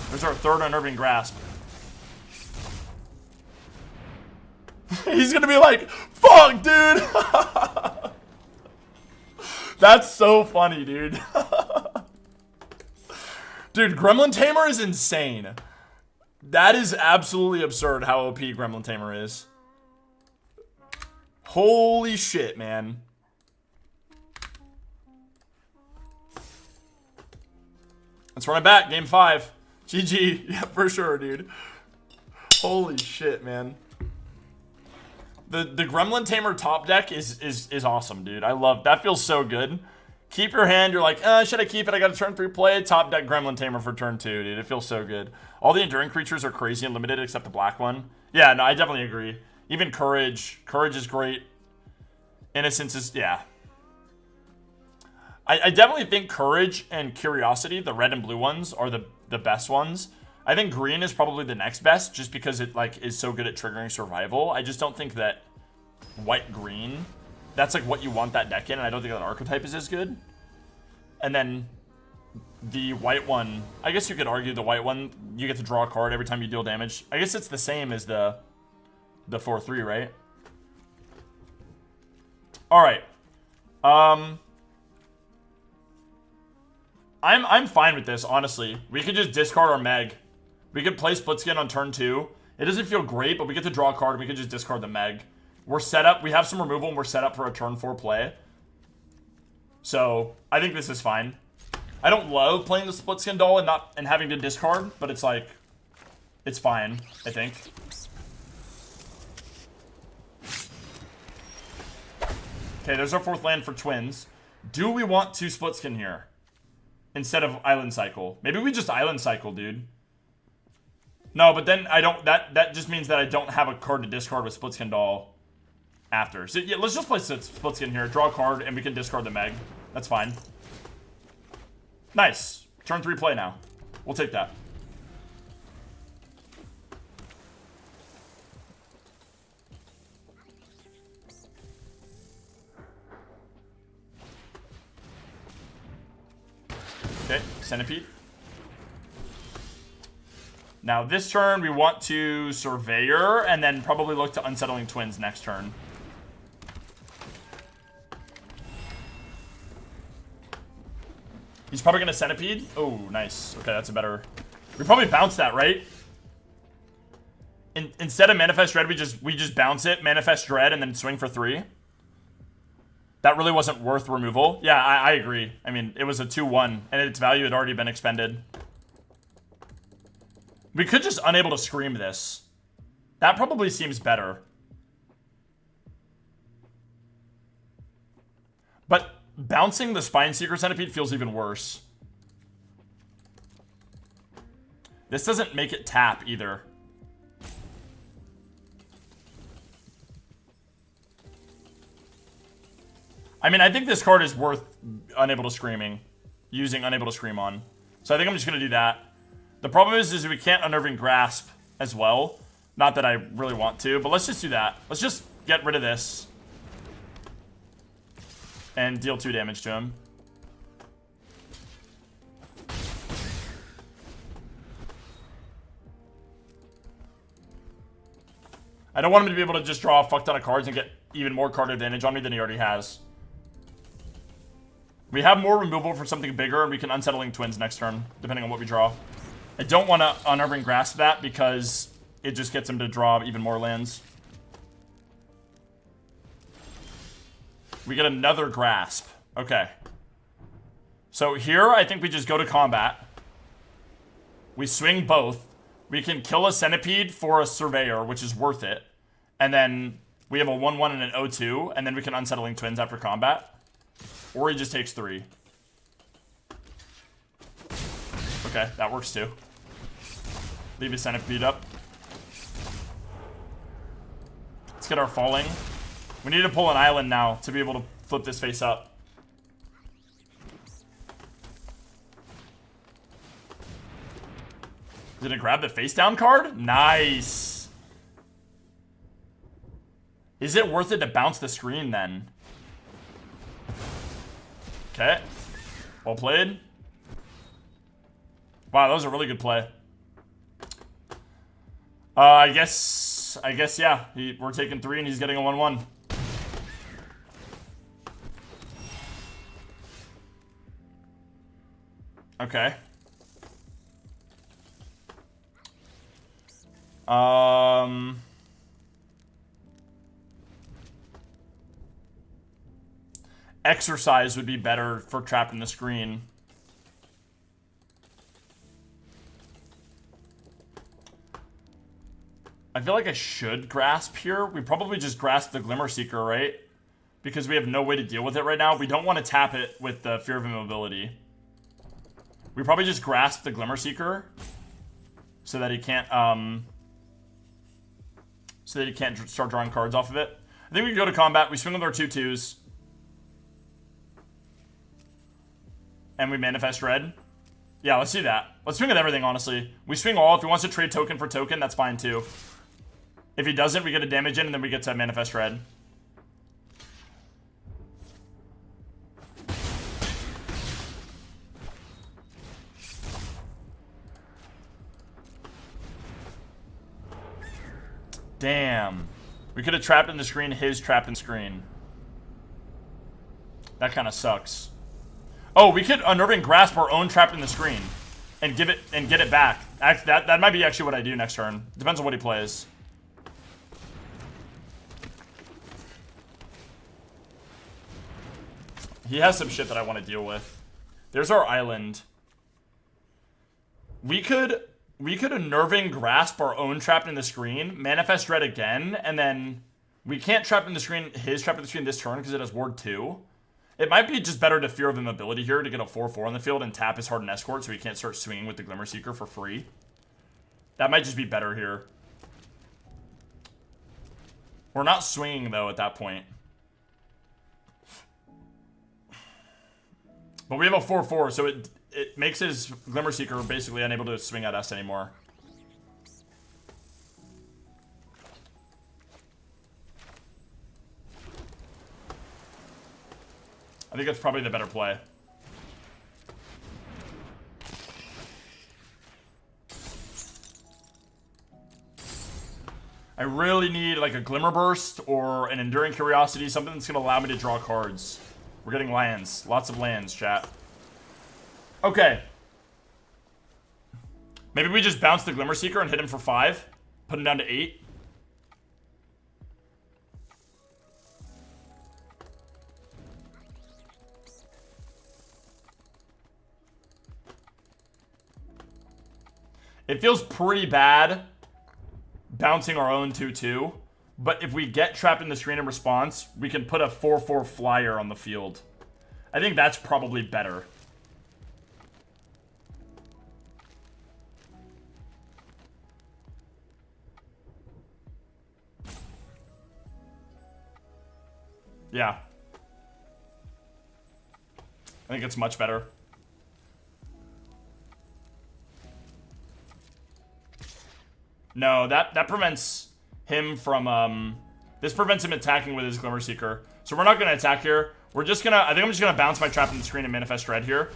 There's our third Unnerving Grasp. He's gonna be like, fuck, dude. That's so funny, dude. Dude, Gremlin Tamer is insane. That is absolutely absurd how OP Gremlin Tamer is. Holy shit, man. Let's run it back. Game 5. GG. Yeah, for sure, dude. Holy shit, man. The Gremlin Tamer top deck is awesome, dude. I love that. Feels so good. Keep your hand. You're like, should I keep it? I got a turn 3 play. Top deck Gremlin Tamer for turn 2, dude. It feels so good. All the enduring creatures are crazy and limited except the black one. Yeah, no, I definitely agree. Even Courage. Courage is great. Innocence is, yeah. I definitely think Courage and Curiosity, the red and blue ones, are the best ones. I think green is probably the next best just because it like is so good at triggering survival. I just don't think that white-green, that's like what you want that deck in, and I don't think that archetype is as good. And then the white one, I guess you could argue the white one, you get to draw a card every time you deal damage. I guess it's the same as the 4/3, right? Alright. I'm fine with this, honestly. We could just discard our Meg. We could play Splitskin on turn 2. It doesn't feel great, but we get to draw a card and we could just discard the Meg. We're set up. We have some removal and we're set up for a turn 4 play. So, I think this is fine. I don't love playing the Splitskin Doll and having to discard, but it's like, it's fine, I think. Okay, there's our 4th land for Twins. Do we want to Splitskin here instead of Island Cycle? Maybe we just Island Cycle, dude. No, but then I don't, that just means that I don't have a card to discard with Splitskin Doll after. So yeah, let's just play Splitskin here, draw a card, and we can discard the Meg. That's fine. Nice. Turn 3 play now. We'll take that. Okay, Centipede. Now this turn we want to Surveyor and then probably look to Unsettling Twins next turn. He's probably gonna Centipede. Oh, nice. Okay, that's a better. We probably bounce that, right? Instead of Manifest Dread, we just bounce it, Manifest Dread, and then swing for 3. That really wasn't worth removal. Yeah, I agree. I mean, it was a 2/1, and its value had already been expended. We could just Unable to Scream this. That probably seems better. But bouncing the Spineseeker Centipede feels even worse. This doesn't make it tap either. I mean, I think this card is worth Unable to Screaming. Using Unable to Scream on. So I think I'm just going to do that. The problem is we can't Unnerving Grasp as well. Not that I really want to, but let's just do that. Let's just get rid of this. And deal 2 damage to him. I don't want him to be able to just draw a fuck ton of cards and get even more card advantage on me than he already has. We have more removal for something bigger, and we can Unsettling Twins next turn, depending on what we draw. I don't want to Unnerving Grasp that because it just gets him to draw even more lands. We get another Grasp. Okay. So here, I think we just go to combat. We swing both. We can kill a Centipede for a Surveyor, which is worth it. And then we have a 1-1 and an 0-2, and then we can Unsettling Twins after combat. Or he just takes 3. Okay, that works too. Leave his Centipede up. Let's get our Falling. We need to pull an Island now to be able to flip this face up. Did it grab the face down card? Nice. Is it worth it to bounce the screen then? Okay. Well played. Wow, that was a really good play. I guess, yeah. We're taking 3 and he's getting a 1-1. Okay. Exercise would be better for trapping the screen. I feel like I should grasp here. We probably just grasp the Glimmer Seeker, right? Because we have no way to deal with it right now. We don't want to tap it with the Fear of Immobility. We probably just grasp the Glimmer Seeker so that he can't start drawing cards off of it. I think we can go to combat. We swing with our 2/2s. And we manifest red. Yeah, let's do that. Let's swing with everything, honestly. We swing all. If he wants to trade token for token, that's fine too. If he doesn't, we get a damage in, and then we get to manifest red. Damn. We could have trapped in the screen, his trapped in screen. That kind of sucks. Oh, we could Unnerving Grasp our own trapped in the screen and get it back. That might be actually what I do next turn. Depends on what he plays. He has some shit that I want to deal with. There's our island. We could Unnerving Grasp our own trapped in the screen, manifest red again, and then we can't trap in the screen his trapped in the screen this turn because it has ward 2. It might be just better to Fear of Immobility here to get a 4/4 on the field and tap his Hardened Escort so he can't start swinging with the Glimmer Seeker for free. That might just be better here. We're not swinging, though, at that point. But we have a 4/4, so it makes his Glimmer Seeker basically unable to swing at us anymore. I think that's probably the better play. I really need like a Glimmer Burst or an Enduring Curiosity, something that's going to allow me to draw cards. We're getting lands. Lots of lands, chat. Okay. Maybe we just bounce the Glimmer Seeker and hit him for 5. Put him down to 8. It feels pretty bad bouncing our own 2/2, but if we get trapped in the screen in response, we can put a 4/4 flyer on the field. I think that's probably better. Yeah. I think it's much better. No, that prevents him from, this prevents him attacking with his Glimmer Seeker. So we're not going to attack here. We're just going to, I think I'm just going to bounce my trap in the screen and manifest red here.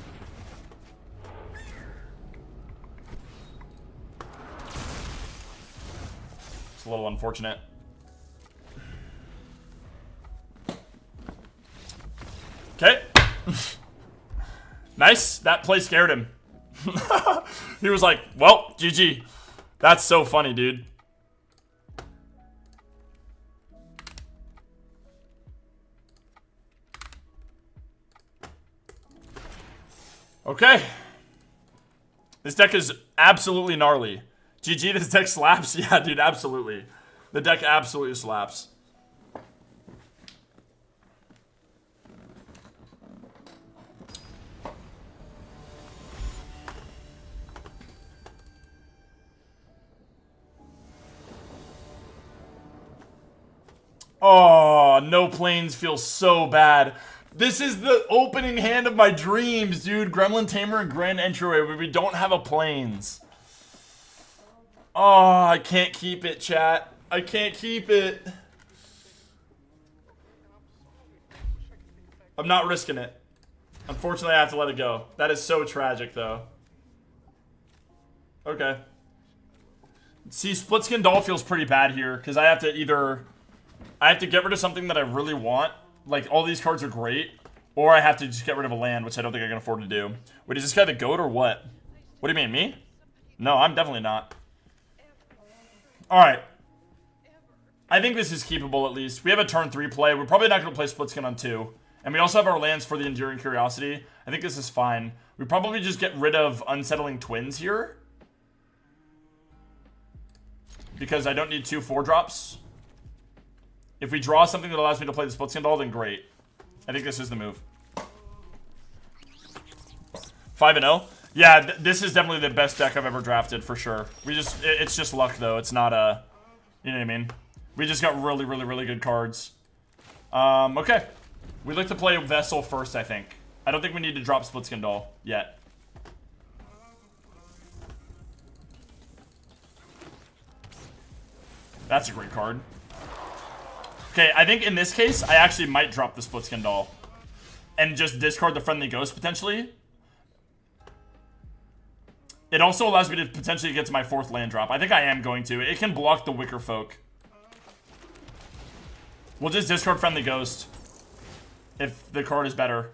It's a little unfortunate. Nice. That play scared him. He was like, well, GG. That's so funny, dude. Okay. This deck is absolutely gnarly. GG, this deck slaps? Yeah, dude, absolutely. The deck absolutely slaps. Oh, no planes feels so bad. This is the opening hand of my dreams, dude. Gremlin Tamer and Grand Entryway, where we don't have a planes. Oh, I can't keep it, chat. I can't keep it. I'm not risking it. Unfortunately, I have to let it go. That is so tragic, though. Okay. See, Split Skin Doll feels pretty bad here, because I have to either... I have to get rid of something that I really want. Like, all these cards are great. Or I have to just get rid of a land, which I don't think I can afford to do. Wait, is this guy the GOAT or what? What do you mean, me? No, I'm definitely not. Alright. I think this is keepable at least. We have a turn 3 play. We're probably not going to play Split Skin on 2. And we also have our lands for the Enduring Curiosity. I think this is fine. We probably just get rid of Unsettling Twins here. Because I don't need 2 4-drops. If we draw something that allows me to play the Split Skin Doll, then great. I think this is the move. 5-0? Yeah, this is definitely the best deck I've ever drafted, for sure. It's just luck, though. It's not a... You know what I mean? We just got really, really, really good cards. Okay. We'd like to play Vessel first, I think. I don't think we need to drop Split Skin Doll yet. That's a great card. Okay, I think in this case, I actually might drop the Split Skin Doll. And just discard the Friendly Ghost, potentially. It also allows me to potentially get to my 4th land drop. I think I am going to. It can block the Wicker Folk. We'll just discard Friendly Ghost. If the card is better.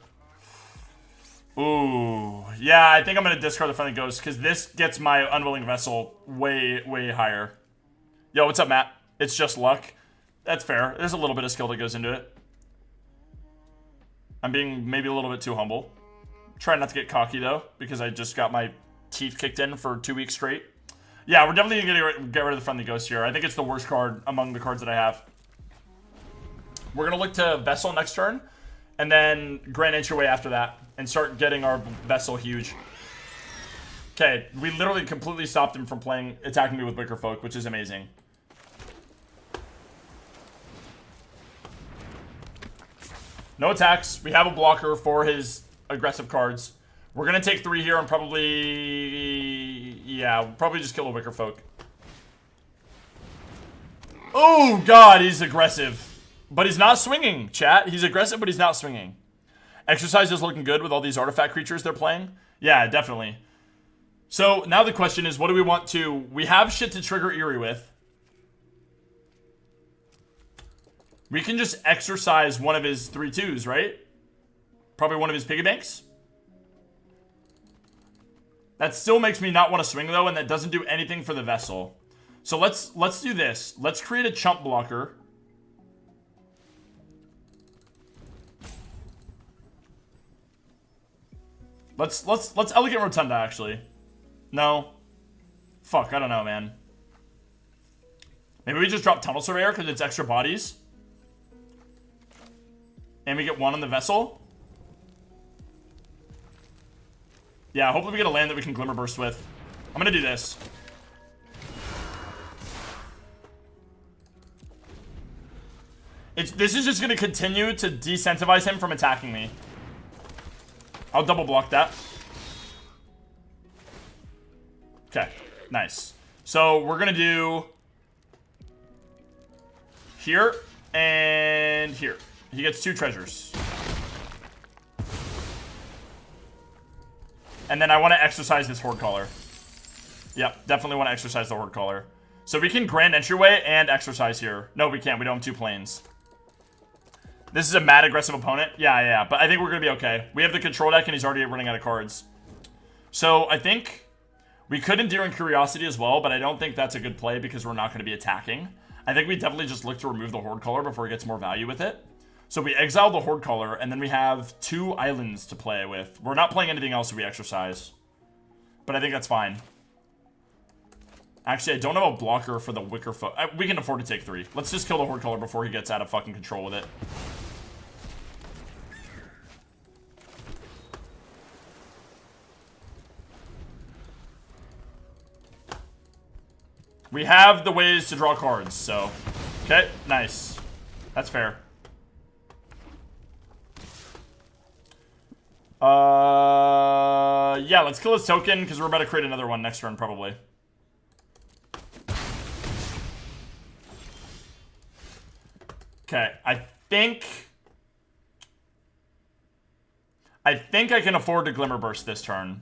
Ooh. Yeah, I think I'm going to discard the Friendly Ghost. Because this gets my Unwilling Vessel way, way higher. Yo, what's up, Matt? It's just luck. That's fair. There's a little bit of skill that goes into it. I'm being maybe a little bit too humble. Trying not to get cocky, though, because I just got my teeth kicked in for 2 weeks straight. Yeah, we're definitely going to get rid of the Friendly Ghost here. I think it's the worst card among the cards that I have. We're going to look to Vessel next turn, and then Grand Entryway after that, and start getting our Vessel huge. Okay, we literally completely stopped him from attacking me with Wicker Folk, which is amazing. No attacks. We have a blocker for his aggressive cards. We're going to take 3 here and probably... Yeah, we'll probably just kill a Wicker Folk. Oh, God, he's aggressive. But he's not swinging, chat. He's aggressive, but he's not swinging. Exercise is looking good with all these artifact creatures they're playing. Yeah, definitely. So, now the question is, what do we want to... We have shit to trigger Eerie with. We can just exercise one of his 3/2s, right? Probably one of his piggy banks. That still makes me not want to swing, though, and that doesn't do anything for the Vessel. So let's do this. Let's create a chump blocker. Let's Elegant Rotunda, actually. No. Fuck, I don't know, man. Maybe we just drop Tunnel Surveyor because it's extra bodies. And we get 1 on the Vessel. Yeah, hopefully we get a land that we can Glimmer Burst with. I'm gonna do this. This is just gonna continue to decentivize him from attacking me. I'll double block that. Okay, nice. So we're gonna do here and here. He gets 2 treasures. And then I want to exercise this Horde Caller. Yep, definitely want to exercise the Horde Caller. So we can Grand Entryway and exercise here. No, we can't. We don't have 2 planes. This is a mad aggressive opponent. Yeah. But I think we're going to be okay. We have the control deck, and he's already running out of cards. So I think we could Endearing Curiosity as well, but I don't think that's a good play because we're not going to be attacking. I think we definitely just look to remove the Horde Caller before he gets more value with it. So we exile the Horde Caller, and then we have 2 islands to play with. We're not playing anything else if we exercise. But I think that's fine. Actually, I don't have a blocker for the Wicker Folk. We can afford to take 3. Let's just kill the Horde Caller before he gets out of fucking control with it. We have the ways to draw cards, so... Okay, nice. That's fair. Yeah, let's kill his token, because we're about to create another one next turn, probably. Okay, I think I can afford to Glimmer Burst this turn.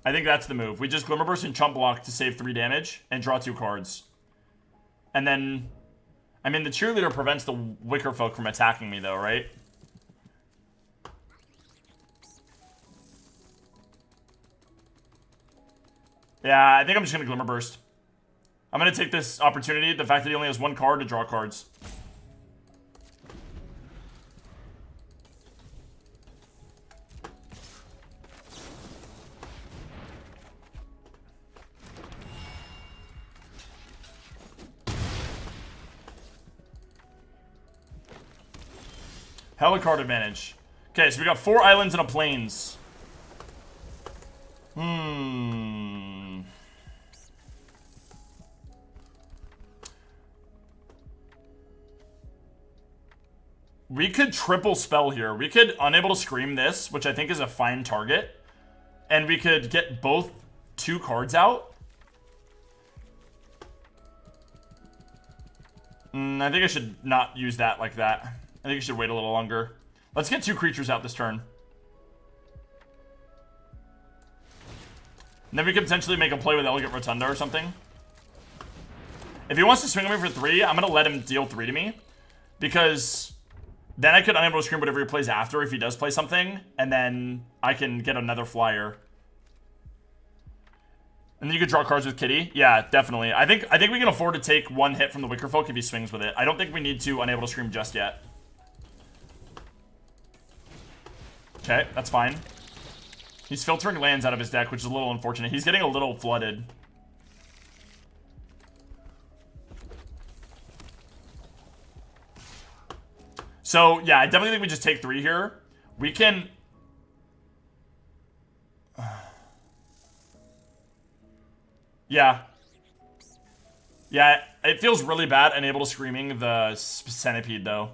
I think that's the move. We just Glimmer Burst and Chump Block to save 3 damage and draw 2 cards. And then... I mean, the Cheerleader prevents the Wicker Folk from attacking me, though, right? Yeah, I think I'm just going to Glimmer Burst. I'm going to take this opportunity, the fact that he only has 1 card, to draw cards. Hella card advantage. Okay, so we got 4 islands and a plains. We could triple spell here. We could Unable to Scream this, which I think is a fine target. And we could get both 2 cards out. I think I should not use that like that. I think I should wait a little longer. Let's get 2 creatures out this turn. And then we could potentially make a play with Elegant Rotunda or something. If he wants to swing on me for 3, I'm going to let him deal 3 to me. Because then I could Unable to Scream whatever he plays after if he does play something. And then I can get another flyer. And then you could draw cards with Kitty. Yeah, definitely. I think we can afford to take 1 hit from the Wicker Folk if he swings with it. I don't think we need to Unable to Scream just yet. Okay, that's fine. He's filtering lands out of his deck, which is a little unfortunate. He's getting a little flooded. So, yeah, I definitely think we just take 3 here. We can... Yeah. Yeah, it feels really bad Unable to Screaming the Centipede, though.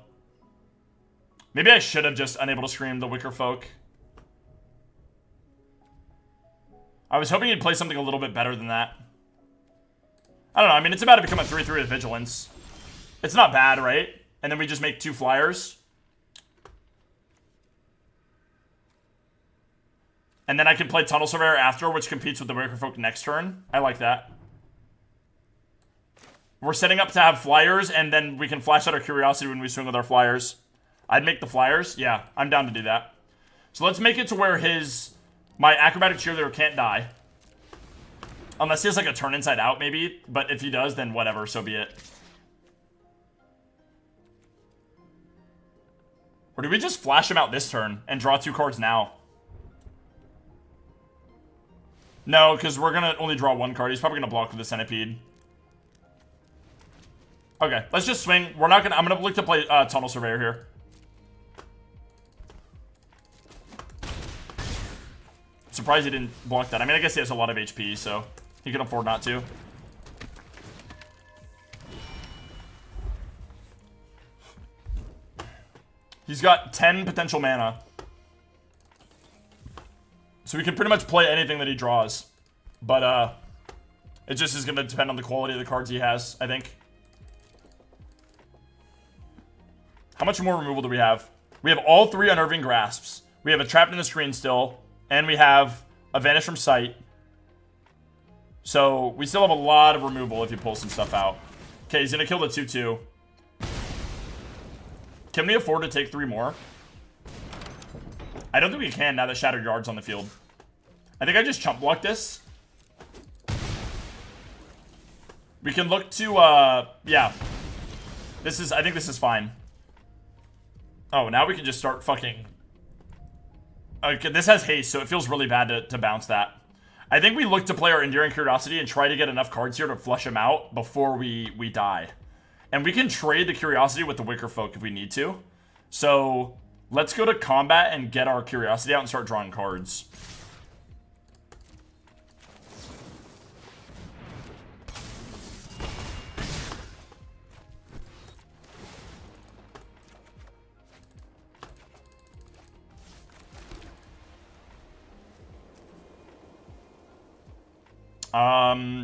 Maybe I should have just Unable to Scream the Wicker Folk. I was hoping he'd play something a little bit better than that. I don't know. I mean, it's about to become a 3/3 with Vigilance. It's not bad, right? And then we just make 2 flyers. And then I can play Tunnel Surveyor after, which competes with the Wicker Folk next turn. I like that. We're setting up to have flyers, and then we can flash out our Curiosity when we swing with our flyers. I'd make the flyers. Yeah, I'm down to do that. So let's make it to where my Acrobatic Cheerleader can't die. Unless he has like a turn inside out, maybe. But if he does, then whatever, so be it. Or do we just flash him out this turn and draw 2 cards now? No, because we're going to only draw 1 card. He's probably going to block with the Centipede. Okay, let's just swing. I'm going to look to play Tunnel Surveyor here. Surprised he didn't block that. I mean, I guess he has a lot of HP, so he can afford not to. He's got 10 potential mana. So we can pretty much play anything that he draws. But, it just is going to depend on the quality of the cards he has, I think. How much more removal do we have? We have all 3 Unnerving Grasps. We have a Trapped in the Screen still. And we have a Vanish from Sight. So we still have a lot of removal if you pull some stuff out. Okay, he's going to kill the 2/2. Can we afford to take 3 more? I don't think we can now that Shattered Yard's on the field. I think I just chump block this. We can look to, yeah. I think this is fine. Oh, now we can just start fucking... Okay, this has haste, so it feels really bad to bounce that. I think we look to play our Enduring Curiosity and try to get enough cards here to flush him out before we die. And we can trade the Curiosity with the Wicker Folk if we need to. So, let's go to combat and get our Curiosity out and start drawing cards.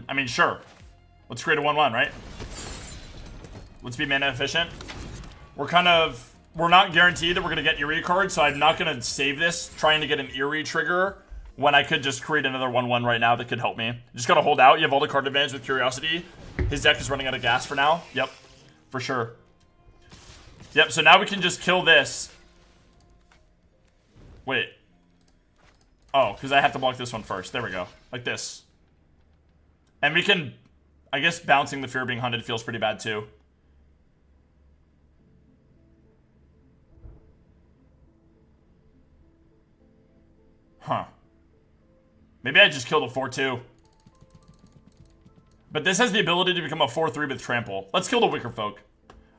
I mean, sure. Let's create a 1/1, right? Let's be mana efficient. We're not guaranteed that we're going to get Eerie cards, so I'm not going to save this trying to get an Eerie trigger when I could just create another 1/1 right now that could help me. Just got to hold out. You have all the card advantage with Curiosity. His deck is running out of gas for now. Yep, for sure. Yep, so now we can just kill this. Wait. Oh, because I have to block this one first. There we go. Like this. And we can... I guess bouncing the Fear of Being Hunted feels pretty bad too. Huh. Maybe I just killed a 4/2. But this has the ability to become a 4/3 with Trample. Let's kill the Wicker Folk.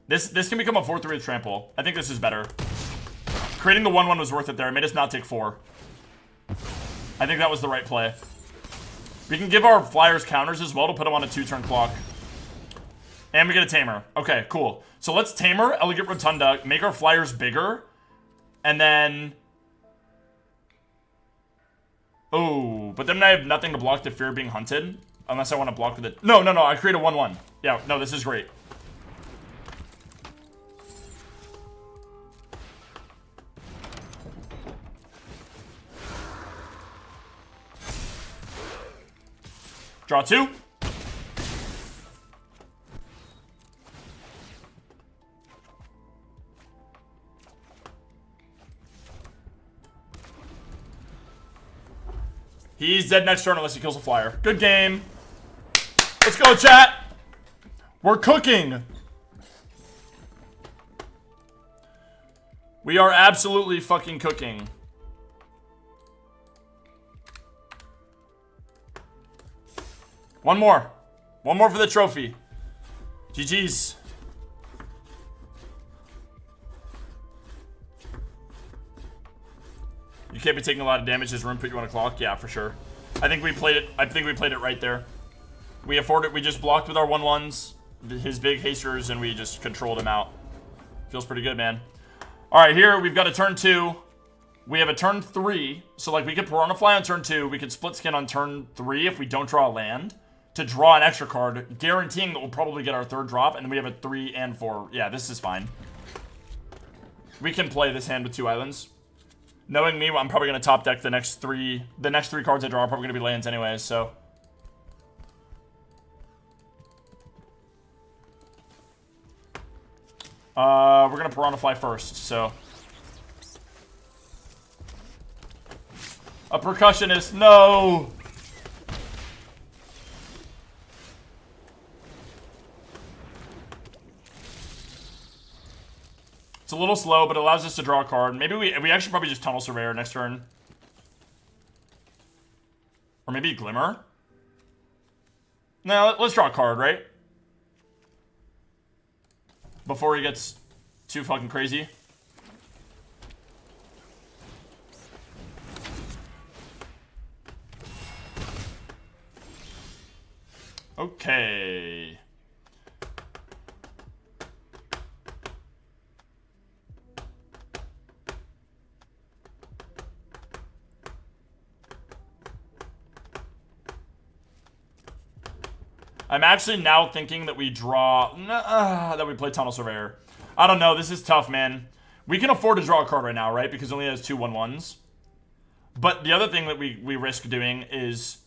This can become a 4/3 with Trample. I think this is better. Creating the 1/1 was worth it there. It made us not take 4. I think that was the right play. We can give our Flyers counters as well to put them on a 2-turn clock. And we get a Tamer. Okay, cool. So let's Tamer, Elegant Rotunda, make our Flyers bigger. And then... Oh, but then I have nothing to block the Fear of Being Hunted. Unless I want to block with it. No, I create a 1/1. Yeah, no, this is great. Draw 2. He's dead next turn unless he kills a Flyer. Good game. Let's go, chat. We're cooking. We are absolutely fucking cooking. One more. One more for the trophy. GG's. You can't be taking a lot of damage. His room put you on a clock. Yeah, for sure. I think we played it right there. We afforded. We just blocked with our 1/1s, his big hasters, and we just controlled him out. Feels pretty good, man. All right, here we've got a turn 2. We have a turn 3. So like we could Piranha Fly on turn 2. We could Split Skin on turn 3 if we don't draw a land to draw an extra card, guaranteeing that we'll probably get our 3rd drop, and then we have a 3 and 4. Yeah, this is fine. We can play this hand with 2 islands. Knowing me, I'm probably going to top deck the next 3. The next 3 cards I draw are probably going to be lands anyways, so. We're going to Piranha Fly first, so. A Percussionist, no! It's a little slow, but it allows us to draw a card. Maybe we actually probably just Tunnel Surveyor next turn. Or maybe Glimmer. No, let's draw a card, right? Before he gets too fucking crazy. Okay. I'm actually now thinking that we draw... that we play Tunnel Surveyor. I don't know. This is tough, man. We can afford to draw a card right now, right? Because it only has 2 1/1s. But the other thing that we risk doing is...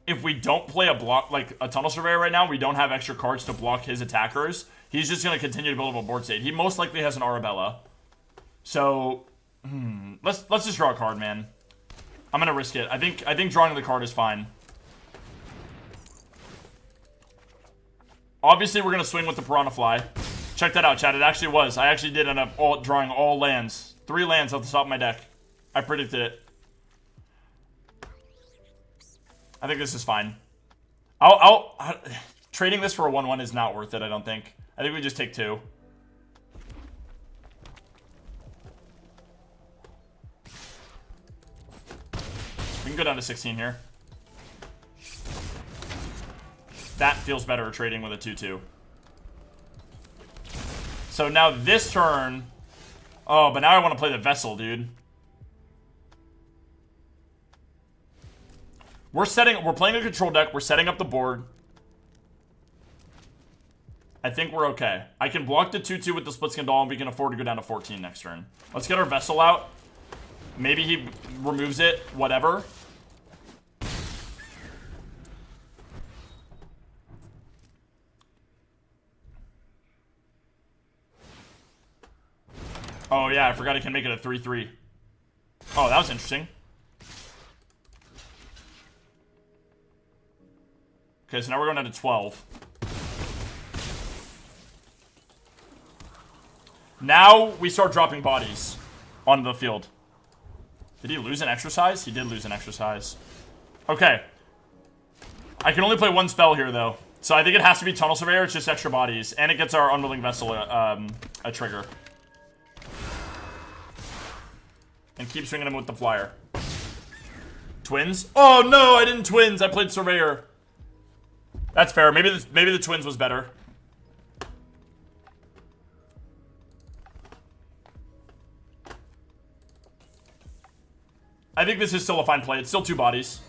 If we don't play a block, like a Tunnel Surveyor right now, we don't have extra cards to block his attackers. He's just going to continue to build up a board state. He most likely has an Arabella. So, let's just draw a card, man. I'm going to risk it. I think drawing the card is fine. Obviously, we're going to swing with the Piranha Fly. Check that out, chat. It actually was. I actually did end up drawing all lands. 3 lands off the top of my deck. I predicted it. I think this is fine. Trading this for a 1-1 is not worth it, I don't think. I think we just take 2. We can go down to 16 here. That feels better trading with a 2-2. So now this turn... Oh, but now I want to play the Vessel, dude. We're playing a control deck. We're setting up the board. I think we're okay. I can block the 2-2 with the Split Skin Doll, and we can afford to go down to 14 next turn. Let's get our Vessel out. Maybe he removes it. Whatever. Oh, yeah, I forgot I can make it a 3-3. Oh, that was interesting. Okay, so now we're going down to 12. Now we start dropping bodies onto the field. Did he lose an exercise? He did lose an exercise. Okay. I can only play 1 spell here, though. So I think it has to be Tunnel Surveyor. It's just extra bodies. And it gets our Unwilling Vessel a trigger. And keep swinging him with the Flyer. Twins? Oh, no, I didn't Twins. I played Surveyor. That's fair. Maybe the Twins was better. I think this is still a fine play. It's still 2 bodies.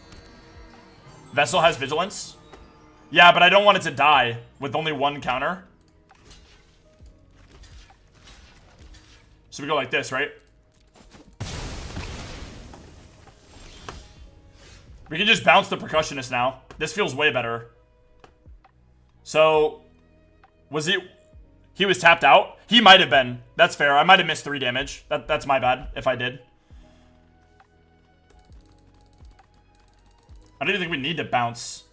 Vessel has Vigilance. Yeah, but I don't want it to die with only 1 counter. So we go like this, right? We can just bounce the Percussionist now. This feels way better. So, was he... He was tapped out? He might have been. That's fair. I might have missed 3 damage. That's my bad, if I did. I don't even think we need to bounce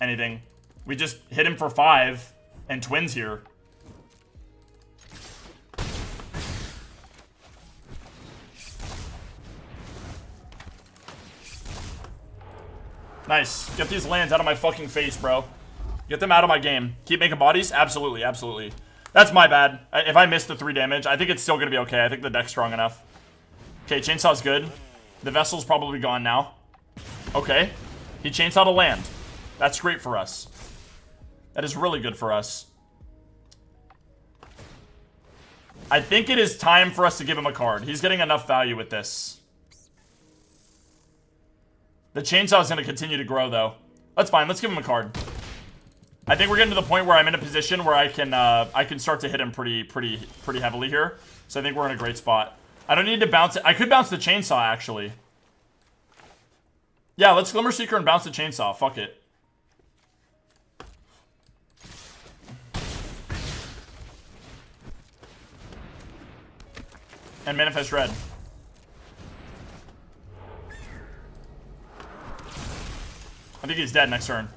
anything. We just hit him for 5 and Twins here. Nice. Get these lands out of my fucking face, bro. Get them out of my game. Keep making bodies? Absolutely, absolutely. That's my bad. If I missed the 3 damage, I think it's still going to be okay. I think the deck's strong enough. Okay, Chainsaw's good. The Vessel's probably gone now. Okay. He chainsawed a land. That's great for us. That is really good for us. I think it is time for us to give him a card. He's getting enough value with this. The chainsaw is going to continue to grow, though. That's fine. Let's give him a card. I think we're getting to the point where I'm in a position where I can start to hit him pretty heavily here. So I think we're in a great spot. I don't need to bounce it. I could bounce the chainsaw, actually. Yeah, let's Glimmer Seeker and bounce the chainsaw. Fuck it. And Manifest Red. I think he's dead next turn.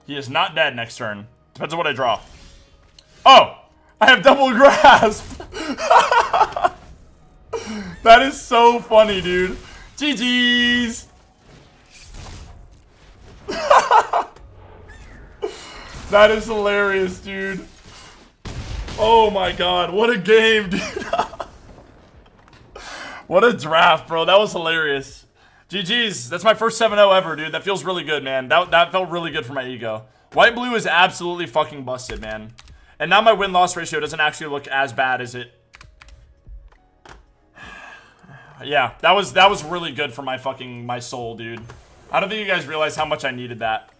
He is not dead next turn. Depends on what I draw. Oh! I have double grasp! That is so funny, dude. GG's! That is hilarious, dude. Oh my god, what a game, dude. What a draft, bro. That was hilarious. GG's. That's my first 7-0 ever, dude. That feels really good, man. That felt really good for my ego. White-blue is absolutely fucking busted, man. And now my win-loss ratio doesn't actually look as bad as it... Yeah, that was really good for my soul, dude. I don't think you guys realize how much I needed that.